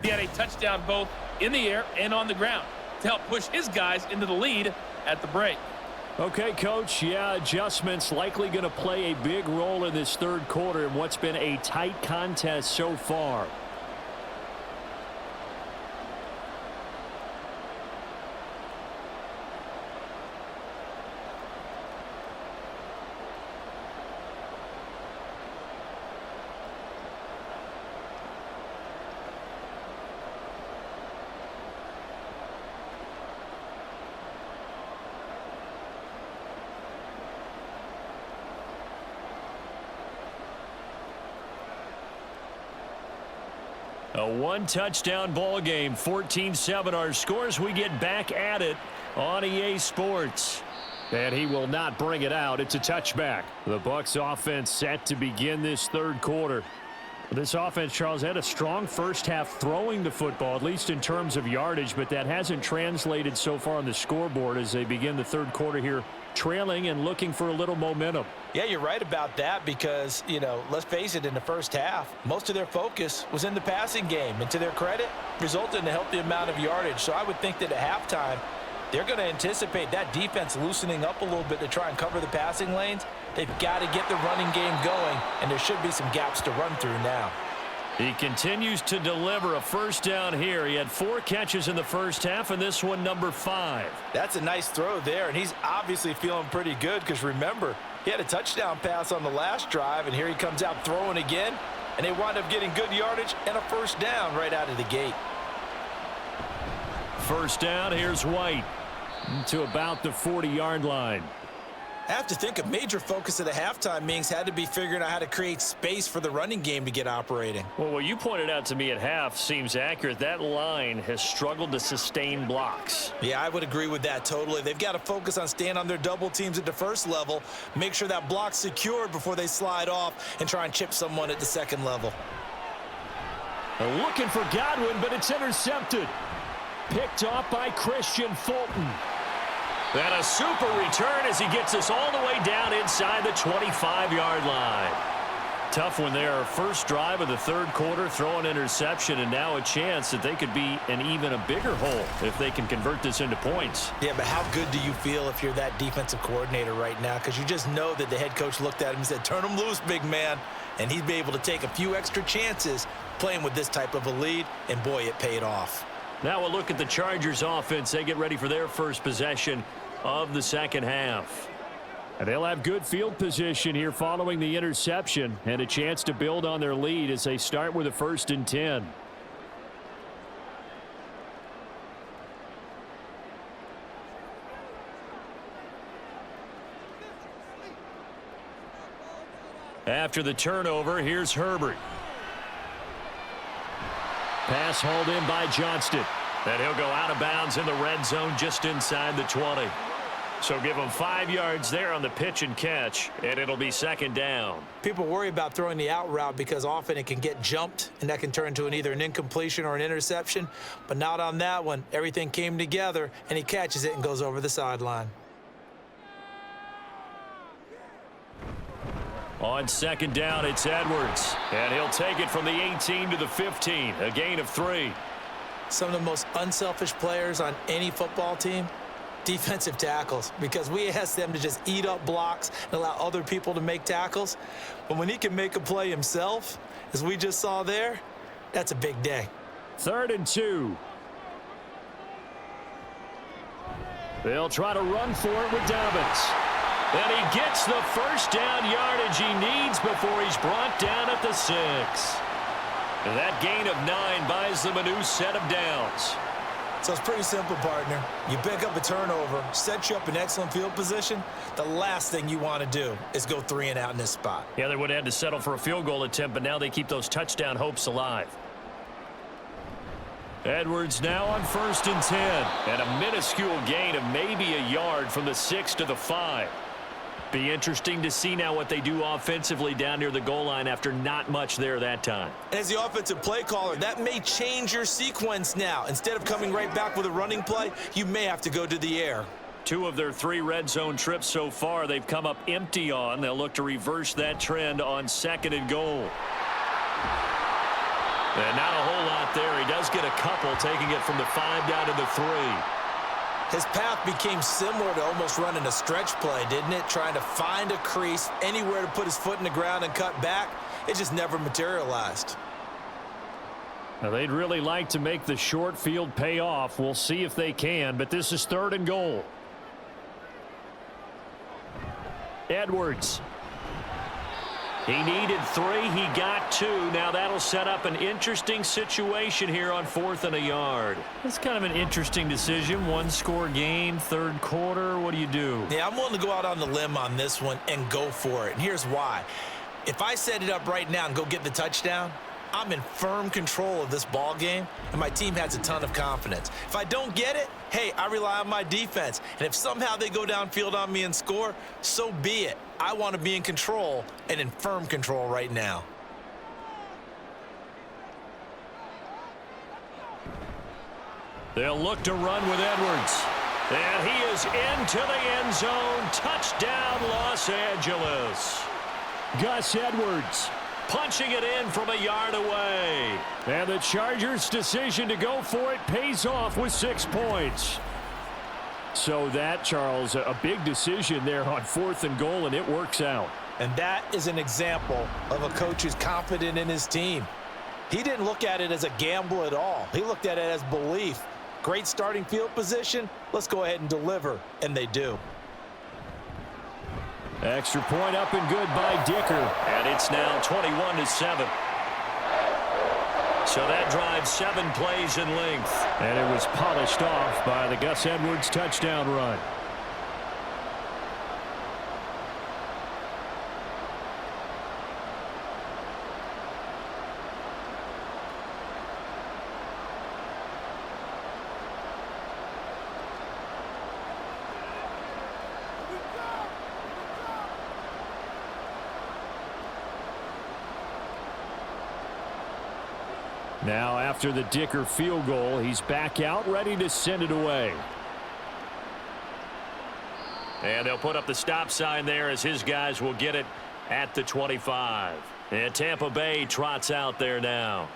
He had a touchdown both in the air and on the ground to help push his guys into the lead at the break. Okay, Coach, yeah, adjustments likely going to play a big role in this third quarter in what's been a tight contest so far. A one-touchdown ball game, 14-7 our scores. We get back at it on EA Sports. And he will not bring it out. It's a touchback. The Bucs offense set to begin this third quarter. This offense, Charles, had a strong first half throwing the football, at least in terms of yardage, but that hasn't translated so far on the scoreboard as they begin the third quarter here, trailing and looking for a little momentum. Yeah, you're right about that because, let's face it, in the first half, most of their focus was in the passing game. And to their credit, resulted in a healthy amount of yardage. So I would think that at halftime, they're going to anticipate that defense loosening up a little bit to try and cover the passing lanes. They've got to get the running game going, and there should be some gaps to run through now. He continues to deliver a first down here. He had 4 catches in the first half, and this one number 5. That's a nice throw there, and he's obviously feeling pretty good because, remember, he had a touchdown pass on the last drive, and here he comes out throwing again, and they wind up getting good yardage and a first down right out of the gate. First down, here's White to about the 40-yard line. I have to think a major focus of the halftime meetings had to be figuring out how to create space for the running game to get operating. Well, what you pointed out to me at half seems accurate. That line has struggled to sustain blocks. Yeah, I would agree with that totally. They've got to focus on staying on their double teams at the first level, make sure that block's secured before they slide off and try and chip someone at the second level. Looking for Godwin, but it's intercepted. Picked off by Christian Fulton. And a super return as he gets us all the way down inside the 25-yard line. Tough one there. First drive of the third quarter, throw an interception, and now a chance that they could be in even a bigger hole if they can convert this into points. Yeah, but how good do you feel if you're that defensive coordinator right now? Because you just know that the head coach looked at him and said, turn him loose, big man. And he'd be able to take a few extra chances playing with this type of a lead, and boy, it paid off. Now we'll look at the Chargers offense. They get ready for their first possession of the second half. And they'll have good field position here following the interception and a chance to build on their lead as they start with a 1st and 10. After the turnover, here's Herbert. Pass hauled in by Johnston. And he'll go out of bounds in the red zone just inside the 20. So give him 5 yards there on the pitch and catch, and it'll be second down. People worry about throwing the out route because often it can get jumped, and that can turn into either an incompletion or an interception. But not on that one. Everything came together, and he catches it and goes over the sideline. On second down, it's Edwards. And he'll take it from the 18 to the 15, a gain of 3. Some of the most unselfish players on any football team Defensive tackles, because we ask them to just eat up blocks and allow other people to make tackles. But when he can make a play himself, as we just saw there, that's a big day. 3rd and 2. They'll try to run for it with Dobbins. And he gets the first down yardage he needs before he's brought down at the 6. And that gain of 9 buys them a new set of downs. So it's pretty simple, partner. You pick up a turnover, set you up in excellent field position. The last thing you want to do is go 3 and out in this spot. Yeah, they would have had to settle for a field goal attempt, but now they keep those touchdown hopes alive. Edwards now on 1st and 10. And a minuscule gain of maybe a yard from the 6 to the 5. Be interesting to see now what they do offensively down near the goal line after not much there that time. As the offensive play caller, that may change your sequence now. Instead of coming right back with a running play, you may have to go to the air. 2 of their 3 red zone trips so far they've come up empty on. They'll look to reverse that trend on 2nd and goal. And not a whole lot there. He does get a couple, taking it from the 5 down to the 3. His path became similar to almost running a stretch play, didn't it? Trying to find a crease, anywhere to put his foot in the ground and cut back. It just never materialized. Now, they'd really like to make the short field pay off. We'll see if they can, but this is 3rd and goal. Edwards. He needed 3. He got 2. Now that'll set up an interesting situation here on 4th and a yard. It's kind of an interesting decision. 1-score game, 3rd quarter. What do you do? Yeah, I'm willing to go out on the limb on this one and go for it. And here's why. If I set it up right now and go get the touchdown, I'm in firm control of this ball game, and my team has a ton of confidence. If I don't get it, hey, I rely on my defense. And if somehow they go downfield on me and score, so be it. I want to be in control and in firm control right now. They'll look to run with Edwards. And he is into the end zone. Touchdown, Los Angeles. Gus Edwards. Punching it in from a yard away. And the Chargers' decision to go for it pays off with 6 points. So that, Charles, a big decision there on 4th and goal, and it works out. And that is an example of a coach who's confident in his team. He didn't look at it as a gamble at all. He looked at it as belief. Great starting field position. Let's go ahead and deliver. And they do. Extra point up and good by Dicker. And it's now 21-7. So that drives 7 plays in length. And it was polished off by the Gus Edwards touchdown run. Now, after the Dicker field goal, he's back out, ready to send it away. And they'll put up the stop sign there as his guys will get it at the 25. And Tampa Bay trots out there now.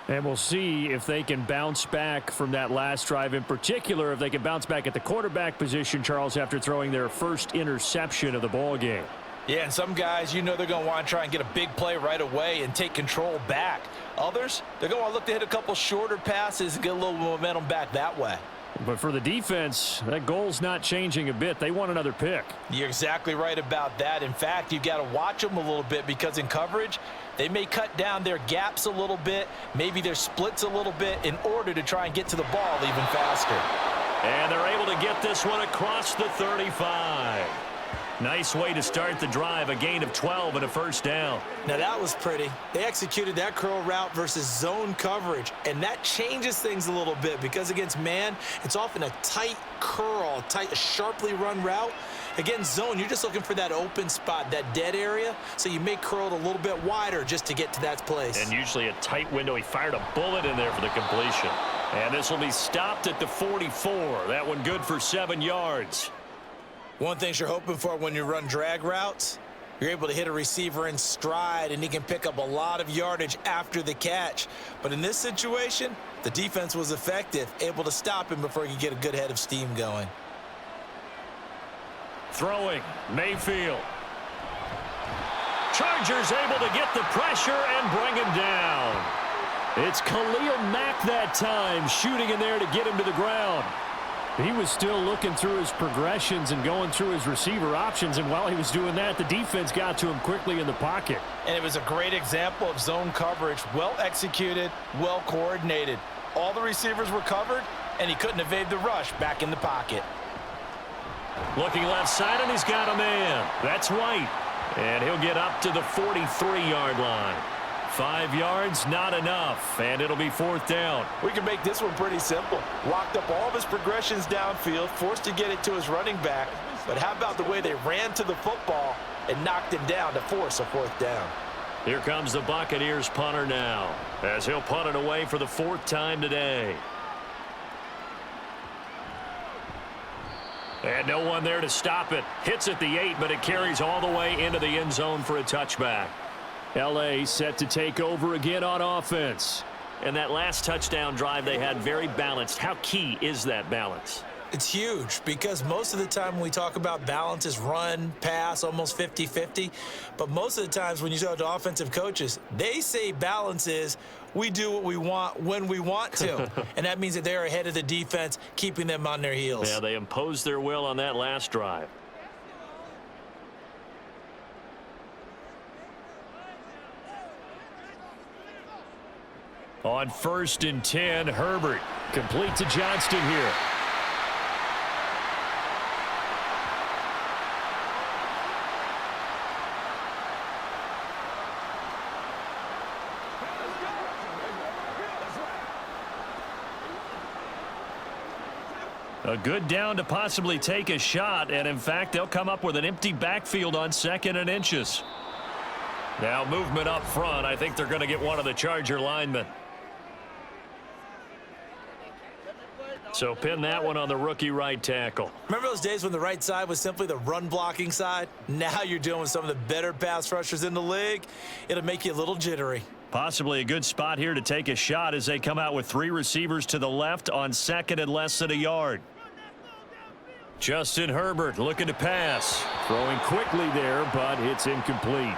And we'll see if they can bounce back from that last drive, in particular if they can bounce back at the quarterback position, Charles, after throwing their first interception of the ball game. Yeah, and some guys, you know, they're going to want to try and get a big play right away and take control back. Others, they're going to look to hit a couple shorter passes and get a little momentum back that way. But for the defense, that goal's not changing a bit. They want another pick. You're exactly right about that. In fact, you've got to watch them a little bit because in coverage, they may cut down their gaps a little bit, maybe their splits a little bit in order to try and get to the ball even faster. And they're able to get this one across the 35. Nice way to start the drive, a gain of 12 and a first down. Now that was pretty. They executed that curl route versus zone coverage, and that changes things a little bit because against man, it's often a tight curl, a sharply run route. Against zone, you're just looking for that open spot, that dead area, so you may curl it a little bit wider just to get to that place. And usually a tight window. He fired a bullet in there for the completion. And this will be stopped at the 44. That one good for 7 yards. One thing you're hoping for when you run drag routes, you're able to hit a receiver in stride, and he can pick up a lot of yardage after the catch. But in this situation, the defense was effective, able to stop him before he could get a good head of steam going. throwing. Mayfield. Chargers able to get the pressure and bring him down. It's Khalil Mack that time, shooting in there to get him to the ground. He was still looking through his progressions and going through his receiver options, and while he was doing that, the defense got to him quickly in the pocket. And it was a great example of zone coverage, well executed, well coordinated. All the receivers were covered, and he couldn't evade the rush back in the pocket. Looking left side, and he's got a man. That's White. And he'll get up to the 43-yard line. 5 yards, not enough, and it'll be 4th down. We can make this one pretty simple. Locked up all of his progressions downfield, forced to get it to his running back. But how about the way they ran to the football and knocked him down to force a 4th down? Here comes the Buccaneers punter now, as he'll punt it away for the 4th time today. And no one there to stop it. Hits at the 8, but it carries all the way into the end zone for a touchback. L.A. set to take over again on offense. And that last touchdown drive they had very balanced. How key is that balance? It's huge because most of the time when we talk about balance is run, pass, almost 50-50. But most of the times when you talk to offensive coaches, they say balance is we do what we want when we want to. And that means that they're ahead of the defense, keeping them on their heels. Yeah, they imposed their will on that last drive. On 1st and 10, Herbert complete to Johnston here. A good down to possibly take a shot, and in fact, they'll come up with an empty backfield on 2nd and inches. Now movement up front. I think they're going to get one of the Charger linemen. So pin that one on the rookie right tackle. Remember those days when the right side was simply the run-blocking side? Now you're dealing with some of the better pass rushers in the league. It'll make you a little jittery. Possibly a good spot here to take a shot as they come out with 3 receivers to the left on 2nd and less than a yard. Justin Herbert looking to pass. Throwing quickly there, but it's incomplete.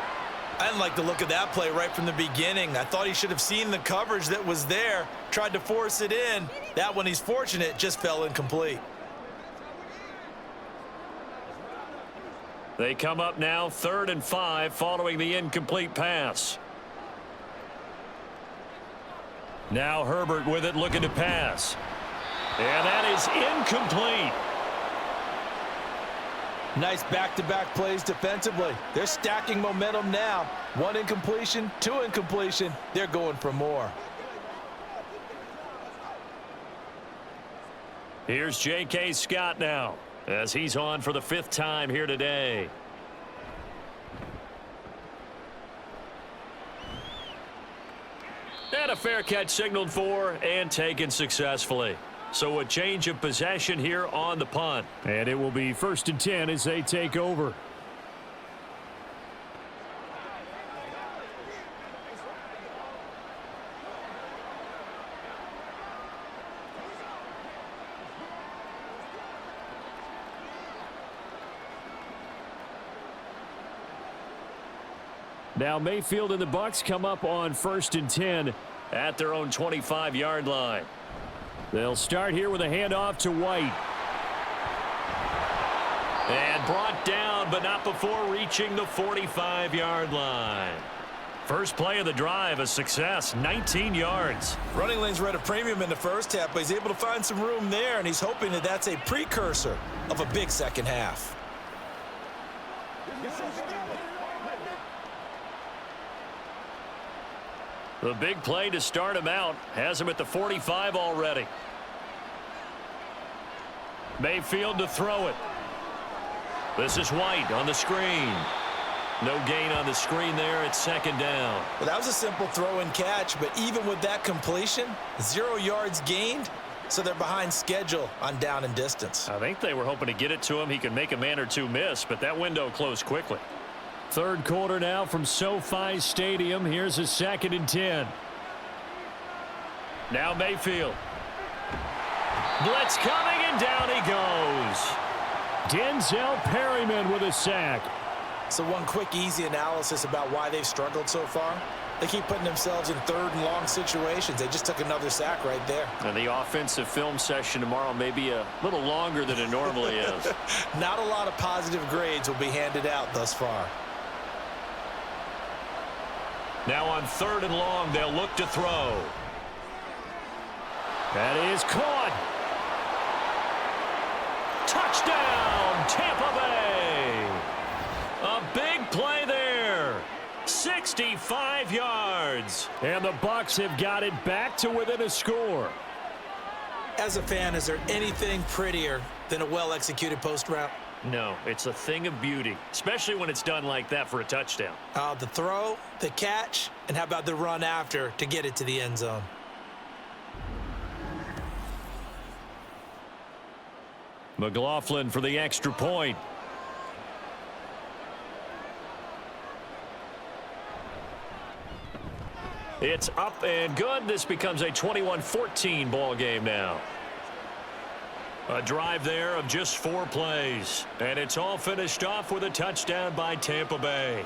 I didn't like the look of that play right from the beginning. I thought he should have seen the coverage that was there, tried to force it in. That one, he's fortunate, just fell incomplete. They come up now 3rd and 5 following the incomplete pass. Now Herbert with it, looking to pass. And that is incomplete. Nice back-to-back plays defensively. They're stacking momentum now. 1 incompletion, 2 incompletion. They're going for more. Here's J.K. Scott now, as he's on for the 5th time here today. And a fair catch signaled for and taken successfully. So a change of possession here on the punt. And it will be 1st and 10 as they take over. Now Mayfield and the Bucs come up on 1st and 10 at their own 25-yard line. They'll start here with a handoff to White. And brought down, but not before reaching the 45-yard line. First play of the drive, a success, 19 yards. Running lanes were at a premium in the first half, but he's able to find some room there, and he's hoping that that's a precursor of a big second half. The big play to start him out has him at the 45 already. Mayfield to throw it. This is White on the screen. No gain on the screen there. It's 2nd down. Well, that was a simple throw and catch, but even with that completion, 0 yards gained, so they're behind schedule on down and distance. I think they were hoping to get it to him. He could make a man or two miss, but that window closed quickly. 3rd quarter now from SoFi Stadium. Here's a 2nd and 10. Now Mayfield. Blitz coming, and down he goes. Denzel Perryman with a sack. So one quick, easy analysis about why they've struggled so far. They keep putting themselves in third and long situations. They just took another sack right there. And the offensive film session tomorrow may be a little longer than it normally is. Not a lot of positive grades will be handed out thus far. Now on 3rd and long, they'll look to throw. That is caught. Touchdown, Tampa Bay. A big play there. 65 yards. And the Bucs have got it back to within a score. As a fan, is there anything prettier than a well-executed post route? No, it's a thing of beauty, especially when it's done like that for a touchdown. The throw, the catch, and how about the run after to get it to the end zone? McLaughlin for the extra point. It's up and good. This becomes a 21-14 ball game now. A drive there of just 4 plays. And it's all finished off with a touchdown by Tampa Bay.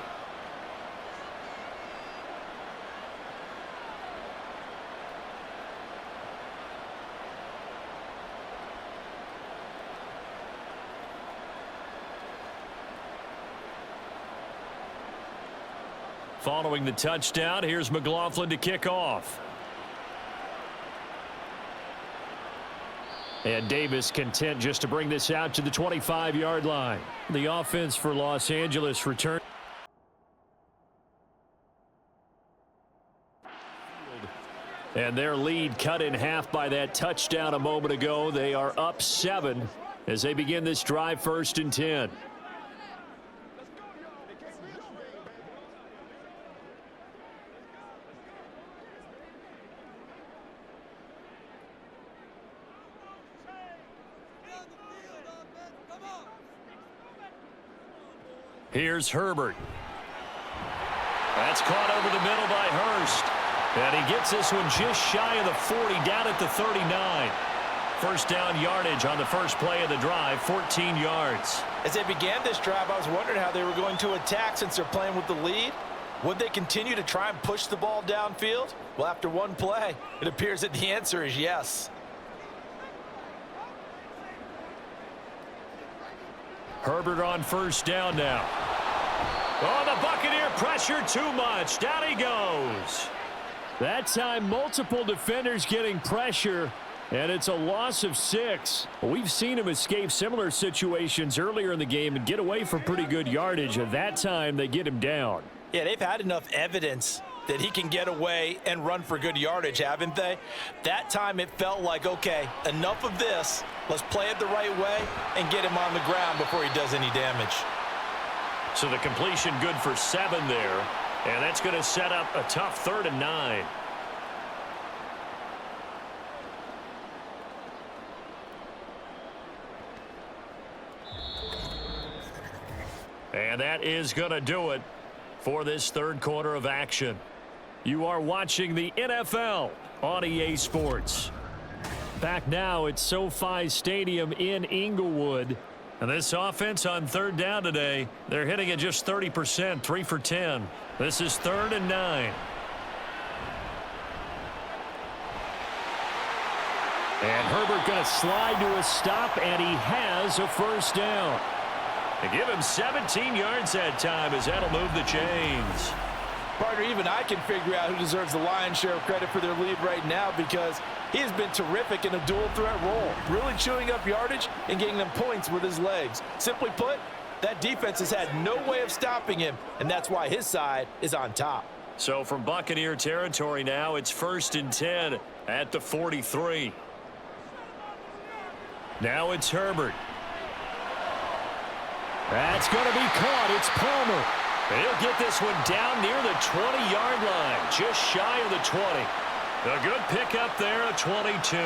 Following the touchdown, here's McLaughlin to kick off. And Davis content just to bring this out to the 25-yard line. The offense for Los Angeles return. And their lead cut in half by that touchdown a moment ago. They are up 7 as they begin this drive 1st and 10. Here's Herbert. That's caught over the middle by Hurst. And he gets this one just shy of the 40, down at the 39. First down yardage on the first play of the drive, 14 yards. As they began this drive, I was wondering how they were going to attack since they're playing with the lead. Would they continue to try and push the ball downfield? Well, after one play, it appears that the answer is yes. Herbert on first down now. Oh, the Buccaneer pressure too much. Down he goes. That time, multiple defenders getting pressure, and it's a loss of 6. We've seen him escape similar situations earlier in the game and get away for pretty good yardage. At that time, they get him down. Yeah, they've had enough evidence that he can get away and run for good yardage, haven't they? That time it felt like, okay, enough of this. Let's play it the right way and get him on the ground before he does any damage. So the completion good for 7 there. And that's going to set up a tough 3rd and 9. And that is going to do it for this 3rd quarter of action. You are watching the NFL on EA Sports. Back now at SoFi Stadium in Inglewood. And this offense on 3rd down today, they're hitting at just 30%, 3 for 10. This is 3rd and 9. And Herbert going to slide to a stop, and he has a first down. They give him 17 yards that time as that'll move the chains. Partner, even I can figure out who deserves the lion's share of credit for their lead right now because he has been terrific in a dual threat role, really chewing up yardage and getting them points with his legs. Simply put, that defense has had no way of stopping him, and that's why his side is on top. So from Buccaneer territory now, it's 1st and 10 at the 43. Now it's Herbert. That's going to be caught. It's Palmer. He'll get this one down near the 20-yard line, just shy of the 20. A good pickup there, a 22.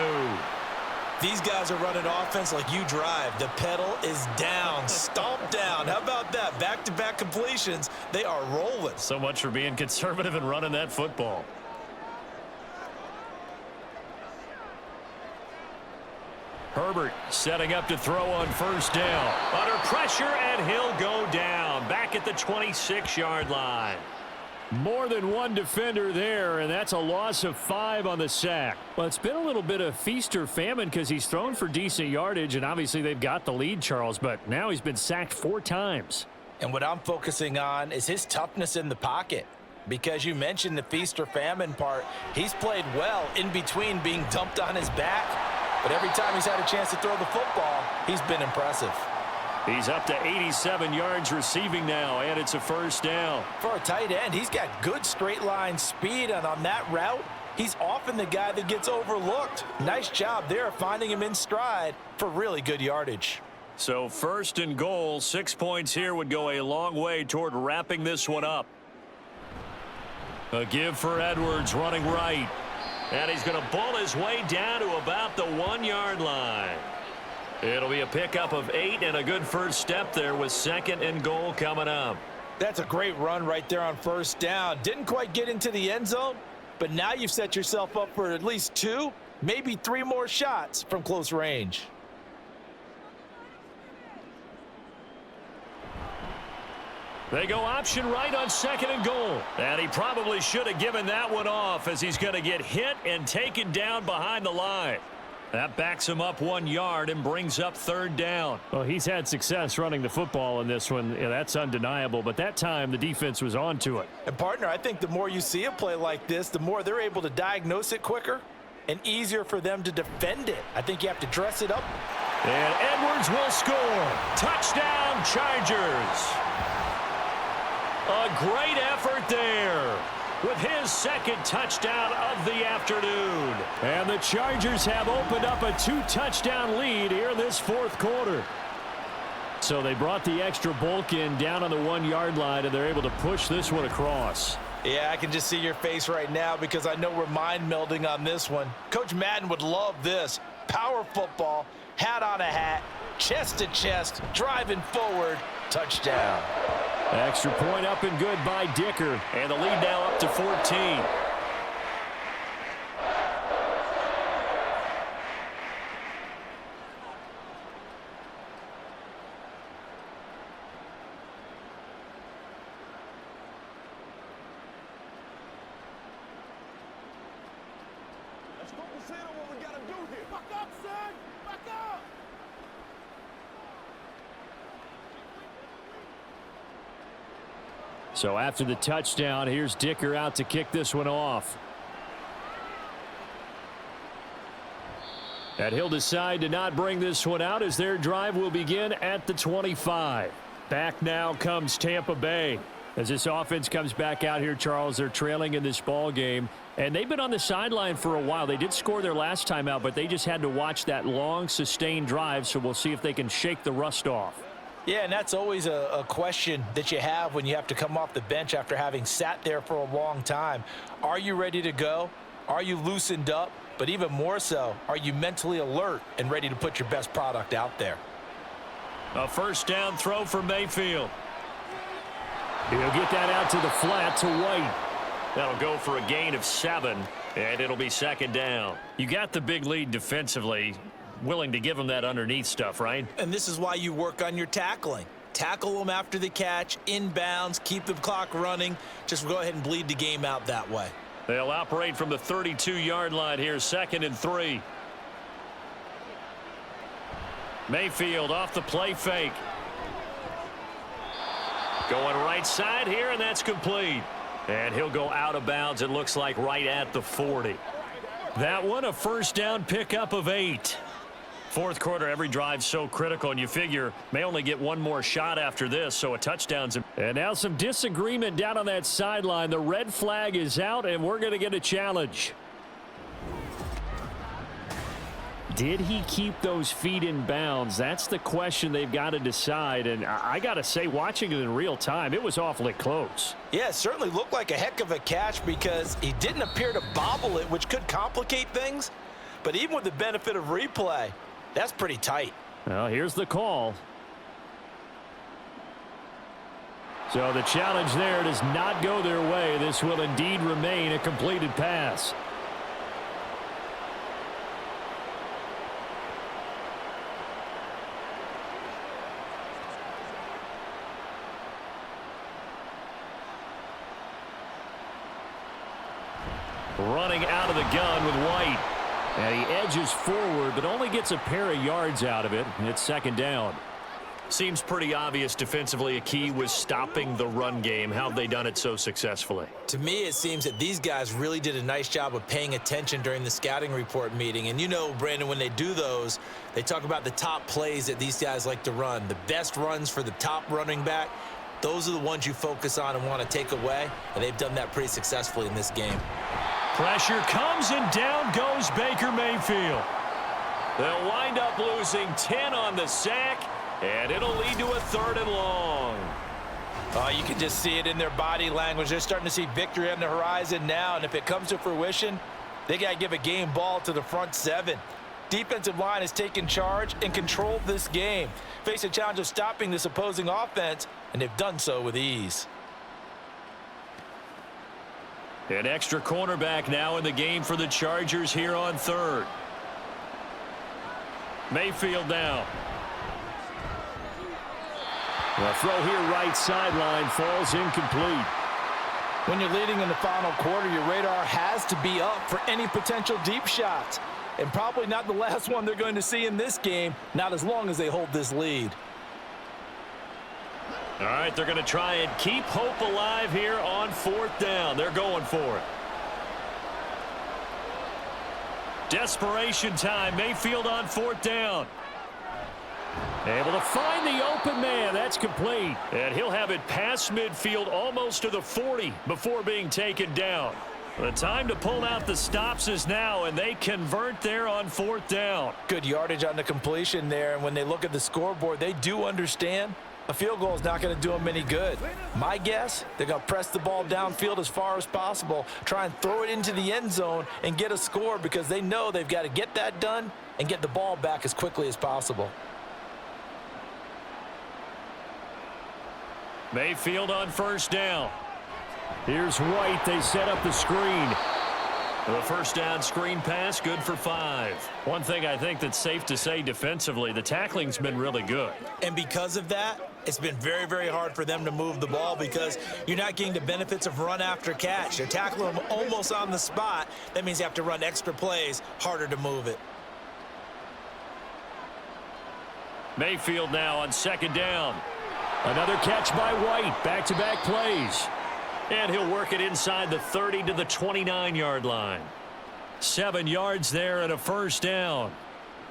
These guys are running offense like you drive. The pedal is down, stomp down. How about that? Back-to-back completions. They are rolling. So much for being conservative and running that football. Herbert setting up to throw on first down. Under pressure, and he'll go down. Back at the 26-yard line. More than one defender there, and that's a loss of 5 on the sack. Well, it's been a little bit of feast or famine because he's thrown for decent yardage, and obviously they've got the lead, Charles, but now he's been sacked 4 times. And what I'm focusing on is his toughness in the pocket. Because you mentioned the feast or famine part, he's played well in between being dumped on his back. But every time he's had a chance to throw the football, he's been impressive. He's up to 87 yards receiving now, and it's a first down. For a tight end, he's got good straight line speed, and on that route, he's often the guy that gets overlooked. Nice job there finding him in stride for really good yardage. So first and goal, 6 points here would go a long way toward wrapping this one up. A give for Edwards running right. And he's going to bull his way down to about the 1-yard line. It'll be a pickup of 8 and a good first step there with second and goal coming up. That's a great run right there on first down. Didn't quite get into the end zone, but now you've set yourself up for at least 2, maybe 3 more shots from close range. They go option right on second and goal. And he probably should have given that one off as he's going to get hit and taken down behind the line. That backs him up 1 yard and brings up third down. Well, he's had success running the football in this one. Yeah, that's undeniable. But that time, the defense was on to it. And, partner, I think the more you see a play like this, the more they're able to diagnose it quicker and easier for them to defend it. I think you have to dress it up. And Edwards will score. Touchdown, Chargers. A great effort there with his second touchdown of the afternoon. And the Chargers have opened up a 2-touchdown lead here in this fourth quarter. So they brought the extra bulk in down on the 1-yard line, and they're able to push this one across. Yeah, I can just see your face right now because I know we're mind melding on this one. Coach Madden would love this. Power football, hat on a hat, chest to chest, driving forward, touchdown. Extra point up and good by Dicker. And the lead now up to 14. Let's focus in on what we got to do here. Back up, son! Back up! So after the touchdown, here's Dicker out to kick this one off. And he'll decide to not bring this one out as their drive will begin at the 25. Back now comes Tampa Bay. As this offense comes back out here, Charles, they're trailing in this ball game. And they've been on the sideline for a while. They did score their last time out, but they just had to watch that long, sustained drive. So we'll see if they can shake the rust off. Yeah, and that's always a question that you have when you have to come off the bench after having sat there for a long time. Are you ready to go? Are you loosened up? But even more so, are you mentally alert and ready to put your best product out there? A first down throw for Mayfield. He'll get that out to the flat to White. That'll go for a gain of 7, and it'll be second down. You got the big lead defensively. Willing to give him that underneath stuff, right? And this is why you work on your tackling. Tackle them after the catch, inbounds, keep the clock running. Just go ahead and bleed the game out that way. They'll operate from the 32-yard line here, 2nd and 3. Mayfield off the play fake. Going right side here, and that's complete. And he'll go out of bounds, it looks like, right at the 40. That one, a first down pickup of 8. Fourth quarter, every drive so critical, and you figure may only get one more shot after this, so a touchdown's. And now some disagreement down on that sideline. The red flag is out, and we're going to get a challenge. Did he keep those feet in bounds? That's the question they've got to decide, and I got to say, watching it in real time, it was awfully close. Yeah, it certainly looked like a heck of a catch because he didn't appear to bobble it, which could complicate things. But even with the benefit of replay, that's pretty tight. Well, here's the call. So the challenge there does not go their way. This will indeed remain a completed pass. running out of the gun with White. And he edges forward, but only gets a pair of yards out of it. It's second down. Seems pretty obvious defensively a key was stopping the run game. How have they done it so successfully? To me, it seems that these guys really did a nice job of paying attention during the scouting report meeting. And you know, Brandon, when they do those, they talk about the top plays that these guys like to run. The best runs for the top running back, those are the ones you focus on and want to take away. And they've done that pretty successfully in this game. Pressure comes and down goes Baker Mayfield. They'll wind up losing 10 on the sack, and it'll lead to a 3rd and long. Oh, you can just see it in their body language. They're starting to see victory on the horizon now, and if it comes to fruition, they got to give a game ball to the front 7. Defensive line has taken charge and controlled this game. Face a challenge of stopping this opposing offense, and they've done so with ease. An extra cornerback now in the game for the Chargers here on 3rd. Mayfield now. The throw here right sideline falls incomplete. When you're leading in the final quarter, your radar has to be up for any potential deep shots. And probably not the last one they're going to see in this game, not as long as they hold this lead. All right, they're going to try and keep hope alive here on 4th down. They're going for it. Desperation time. Mayfield on 4th down. Able to find the open man. That's complete. And he'll have it past midfield almost to the 40 before being taken down. The time to pull out the stops is now, and they convert there on 4th down. Good yardage on the completion there, and when they look at the scoreboard, they do understand a field goal is not going to do them any good. My guess, they're going to press the ball downfield as far as possible, try and throw it into the end zone and get a score because they know they've got to get that done and get the ball back as quickly as possible. Mayfield on 1st down. Here's White. They set up the screen. The 1st down screen pass, good for 5. One thing I think that's safe to say defensively, the tackling's been really good. And because of that, it's been very, very hard for them to move the ball because you're not getting the benefits of run after catch. They're tackling them almost on the spot. That means you have to run extra plays, harder to move it. Mayfield now on 2nd down. Another catch by White. Back-to-back plays. And he'll work it inside the 30 to the 29-yard line. 7 yards there and a 1st down.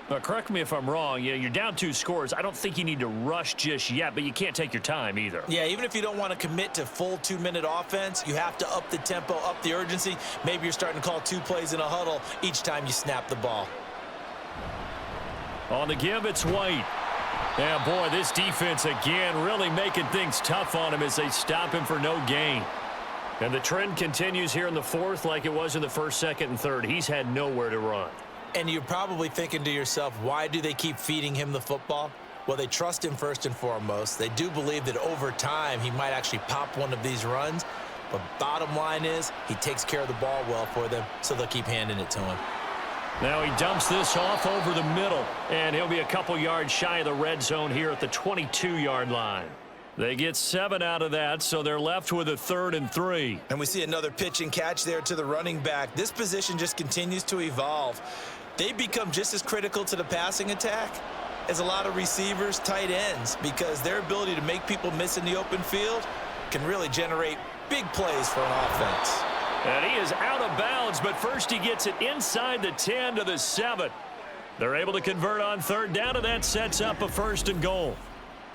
But correct me if I'm wrong. You're down 2 scores. I don't think you need to rush just yet, but you can't take your time either. Yeah, even if you don't want to commit to full 2-minute offense, you have to up the tempo, up the urgency. Maybe you're starting to call 2 plays in a huddle each time you snap the ball. On the give, it's White. Yeah, boy, this defense again really making things tough on him as they stop him for no gain. And the trend continues here in the 4th like it was in the 1st, 2nd, and 3rd. He's had nowhere to run. And you're probably thinking to yourself, why do they keep feeding him the football? Well, they trust him first and foremost. They do believe that over time he might actually pop one of these runs. But bottom line is he takes care of the ball well for them, so they'll keep handing it to him. Now he dumps this off over the middle, and he'll be a couple yards shy of the red zone here at the 22-yard line. They get 7 out of that, so they're left with a 3rd and 3. And we see another pitch and catch there to the running back. This position just continues to evolve. They become just as critical to the passing attack as a lot of receivers, tight ends, because their ability to make people miss in the open field can really generate big plays for an offense. And he is out of bounds, but first he gets it inside the 10 to the 7. They're able to convert on 3rd down, and that sets up a 1st and goal.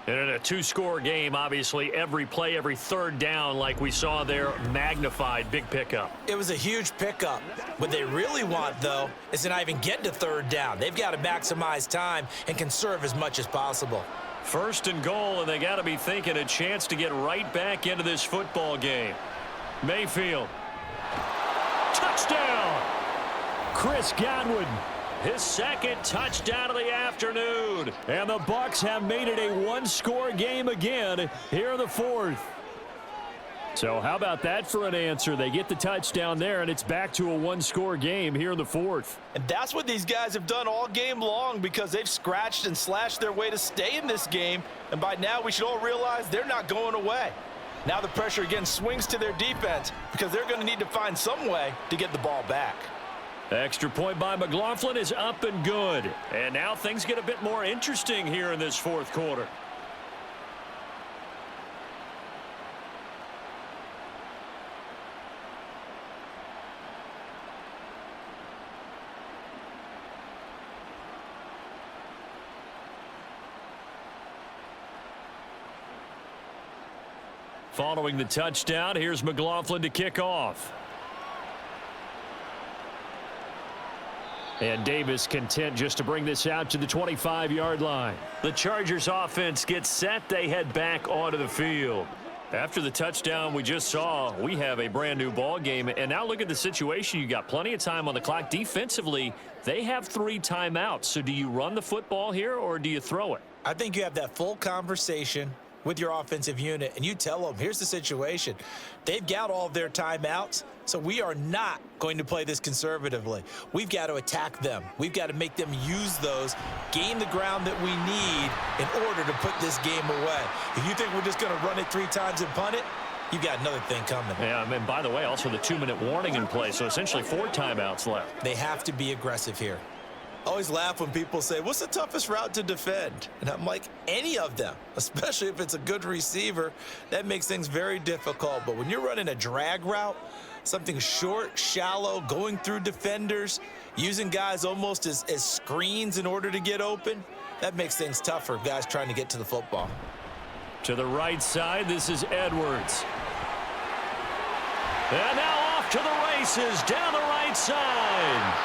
And in a 2-score game, obviously, every play, every 3rd down, like we saw there, magnified, big pickup. It was a huge pickup. What they really want, though, is to not even get to 3rd down. They've got to maximize time and conserve as much as possible. 1st and goal, and they got to be thinking a chance to get right back into this football game. Mayfield. Touchdown! Chris Godwin. His 2nd touchdown of the afternoon. And the Bucs have made it a 1-score game again here in the 4th. So how about that for an answer? They get the touchdown there, and it's back to a 1-score game here in the 4th. And that's what these guys have done all game long because they've scratched and slashed their way to stay in this game. And by now, we should all realize they're not going away. Now the pressure again swings to their defense because they're going to need to find some way to get the ball back. Extra point by McLaughlin is up and good. And now things get a bit more interesting here in this fourth quarter. Following the touchdown, here's McLaughlin to kick off. And Davis content just to bring this out to the 25-yard line. The Chargers offense gets set. They head back onto the field. After the touchdown we just saw, we have a brand new ball game. And now look at the situation. You got plenty of time on the clock. Defensively, they have 3 timeouts. So do you run the football here or do you throw it? I think you have that full conversation with your offensive unit, and you tell them, here's the situation. They've got all of their timeouts, so we are not going to play this conservatively. We've got to attack them. We've got to make them use those, gain the ground that we need in order to put this game away. If you think we're just going to run it 3 times and punt it, you've got another thing coming. Yeah, and by the way, also the 2-minute warning in play, so essentially 4 timeouts left. They have to be aggressive here. I always laugh when people say, what's the toughest route to defend? And I'm like, any of them, especially if it's a good receiver. That makes things very difficult. But when you're running a drag route, something short, shallow, going through defenders, using guys almost as screens in order to get open, that makes things tougher, guys trying to get to the football. To the right side, this is Edwards. And now off to the races, down the right side.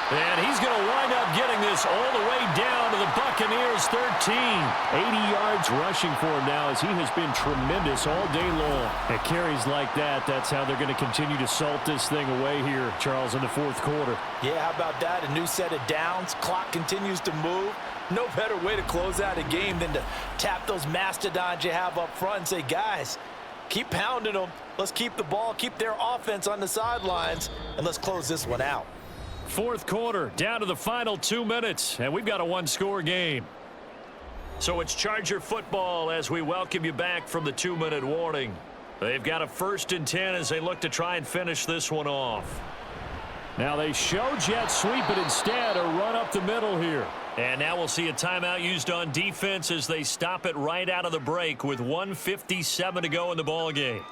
And he's going to wind up getting this all the way down to the Buccaneers 13. 80 yards rushing for him now as he has been tremendous all day long. At carries like that, that's how they're going to continue to salt this thing away here, Charles, in the fourth quarter. Yeah, how about that? A new set of downs. Clock continues to move. No better way to close out a game than to tap those mastodons you have up front and say, guys, keep pounding them. Let's keep the ball, keep their offense on the sidelines, and let's close this one out. Fourth quarter, down to the final 2 minutes, and we've got a 1-score game. So it's Charger football as we welcome you back from the 2-minute warning. They've got a 1st and 10 as they look to try and finish this one off. Now they show jet sweep, but instead a run up the middle here. And now we'll see a timeout used on defense as they stop it right out of the break with 1:57 to go in the ball game.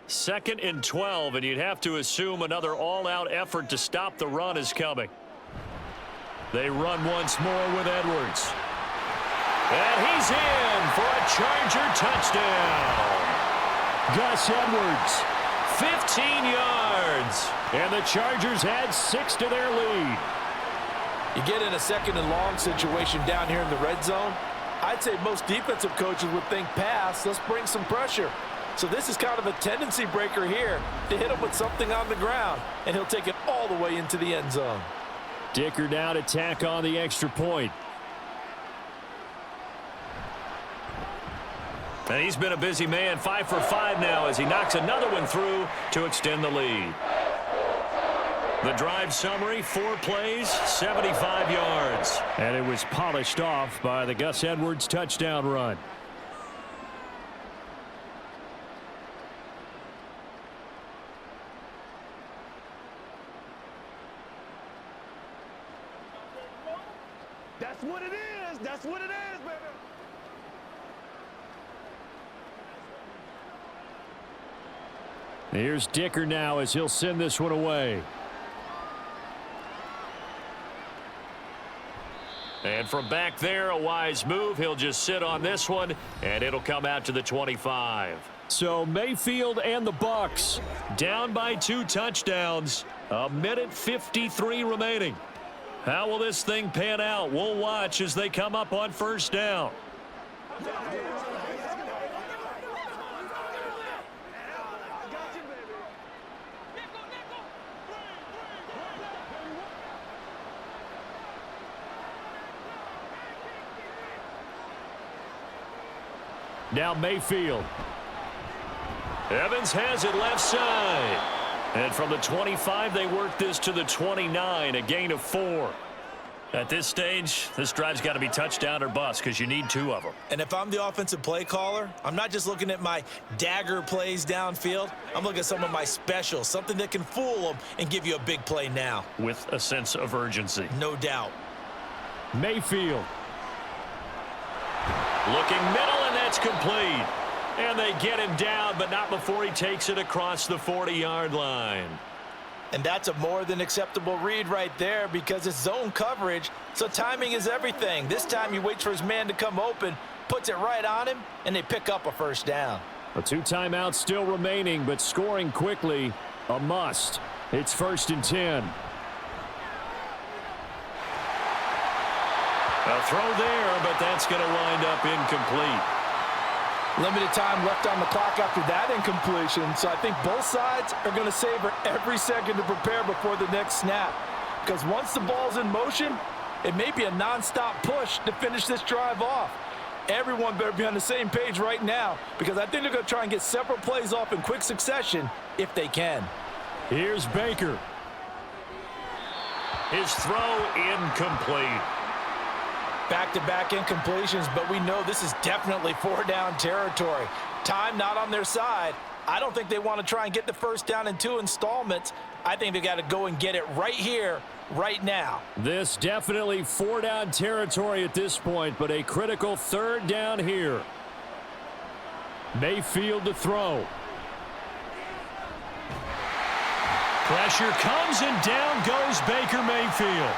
Second and 12, and you'd have to assume another all-out effort to stop the run is coming. They run once more with Edwards. And he's in for a Charger touchdown. Gus Edwards. 15 yards. And the Chargers add 6 to their lead. You get in a 2nd and long situation down here in the red zone. I'd say most defensive coaches would think pass. Let's bring some pressure. So this is kind of a tendency breaker here to hit him with something on the ground, and he'll take it all the way into the end zone. Dicker down to tack on the extra point. And he's been a busy man, 5 for 5 now as he knocks another one through to extend the lead. The drive summary, 4 plays, 75 yards. And it was polished off by the Gus Edwards touchdown run. That's what it is. That's what it is, baby. Here's Dicker now as he'll send this one away. And from back there, a wise move. He'll just sit on this one, and it'll come out to the 25. So Mayfield and the Bucs down by 2 touchdowns. 1:53 remaining. How will this thing pan out? We'll watch as they come up on 1st down. Now Mayfield. Evans has it left side. And from the 25, they work this to the 29, a gain of 4. At this stage, this drive's got to be touchdown or bust because you need 2 of them. And if I'm the offensive play caller, I'm not just looking at my dagger plays downfield. I'm looking at some of my specials, something that can fool them and give you a big play now. With a sense of urgency. No doubt. Mayfield. Looking middle, and that's complete. And they get him down, but not before he takes it across the 40-yard line. And that's a more than acceptable read right there because it's zone coverage, so timing is everything. This time he waits for his man to come open, puts it right on him, and they pick up a first down. A 2 timeouts still remaining, but scoring quickly, a must. It's 1st and 10. A throw there, but that's going to wind up incomplete. Limited time left on the clock after that incompletion, so I think both sides are going to savor every second to prepare before the next snap. Because once the ball's in motion, it may be a nonstop push to finish this drive off. Everyone better be on the same page right now because I think they're going to try and get several plays off in quick succession if they can. Here's Baker. His throw incomplete. Back-to-back incompletions, but we know this is definitely 4-down territory. Time not on their side. I don't think they want to try and get the first down in 2 installments. I think they got to go and get it right here, right now. This definitely 4-down territory at this point, but a critical 3rd down here. Mayfield to throw. Pressure comes, and down goes Baker Mayfield.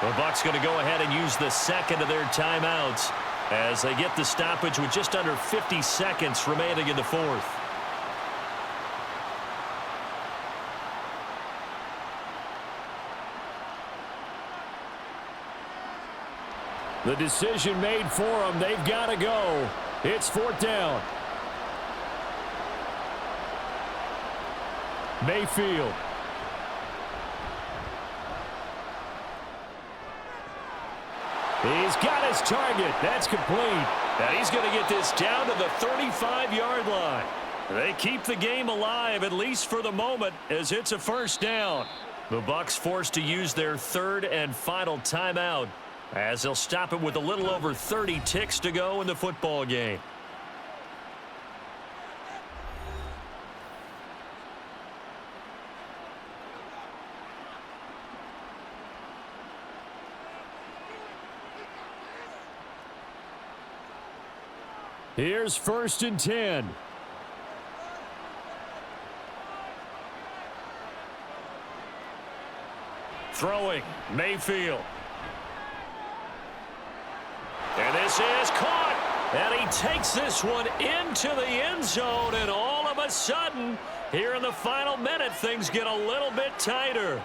The Bucs going to go ahead and use the second of their timeouts as they get the stoppage with just under 50 seconds remaining in the 4th. The decision made for them. They've got to go. It's 4th down. Mayfield. He's got his target. That's complete. And he's going to get this down to the 35-yard line. They keep the game alive, at least for the moment, as it's a first down. The Bucs forced to use their 3rd and final timeout as they'll stop it with a little over 30 ticks to go in the football game. Here's 1st and 10. Throwing, Mayfield. And this is caught. And he takes this one into the end zone. And all of a sudden, here in the final minute, things get a little bit tighter.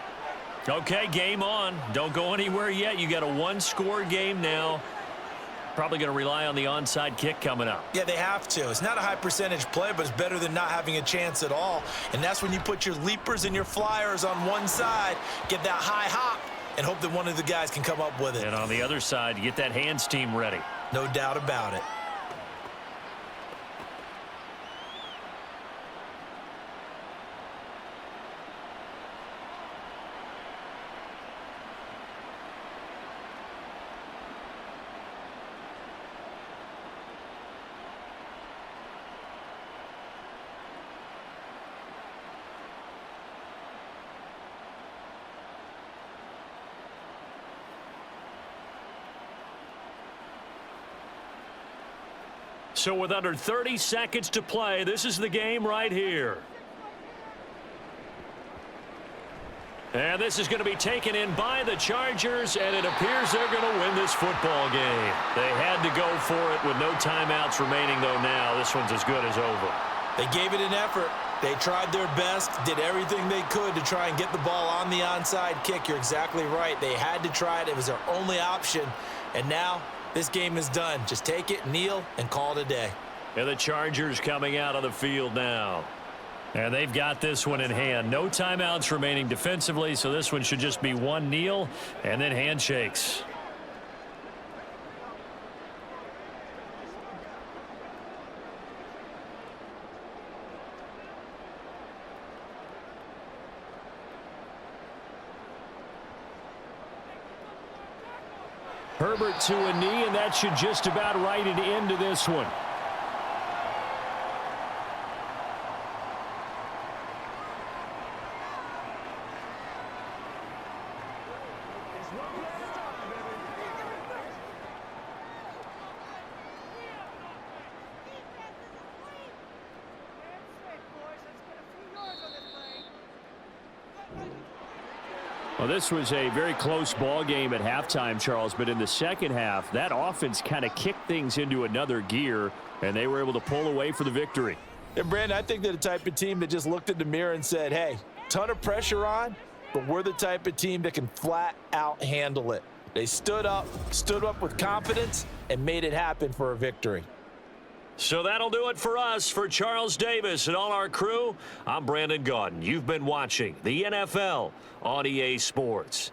Okay, game on. Don't go anywhere yet. You got a 1-score game now. Probably going to rely on the onside kick coming up. Yeah, they have to. It's not a high percentage play, but it's better than not having a chance at all. And that's when you put your leapers and your flyers on one side, get that high hop, and hope that one of the guys can come up with it. And on the other side, you get that hands team ready. No doubt about it. So with under 30 seconds to play, this is the game right here. And this is going to be taken in by the Chargers, and it appears they're going to win this football game. They had to go for it with no timeouts remaining, though now this one's as good as over. They gave it an effort. They tried their best, did everything they could to try and get the ball on the onside kick. You're exactly right. They had to try it. It was their only option. And now this game is done. Just take it, kneel, and call it a day. And the Chargers coming out on the field now. And they've got this one in hand. No timeouts remaining defensively, so this one should just be one kneel and then handshakes. Herbert to a knee, and that should just about write it into this one. Well, this was a very close ball game at halftime, Charles, but in the second half, that offense kind of kicked things into another gear, and they were able to pull away for the victory. And, Brandon, I think they're the type of team that just looked in the mirror and said, hey, ton of pressure on, but we're the type of team that can flat out handle it. They stood up with confidence, and made it happen for a victory. So that'll do it for us. For Charles Davis and all our crew, I'm Brandon Gaudin. You've been watching the NFL on EA Sports.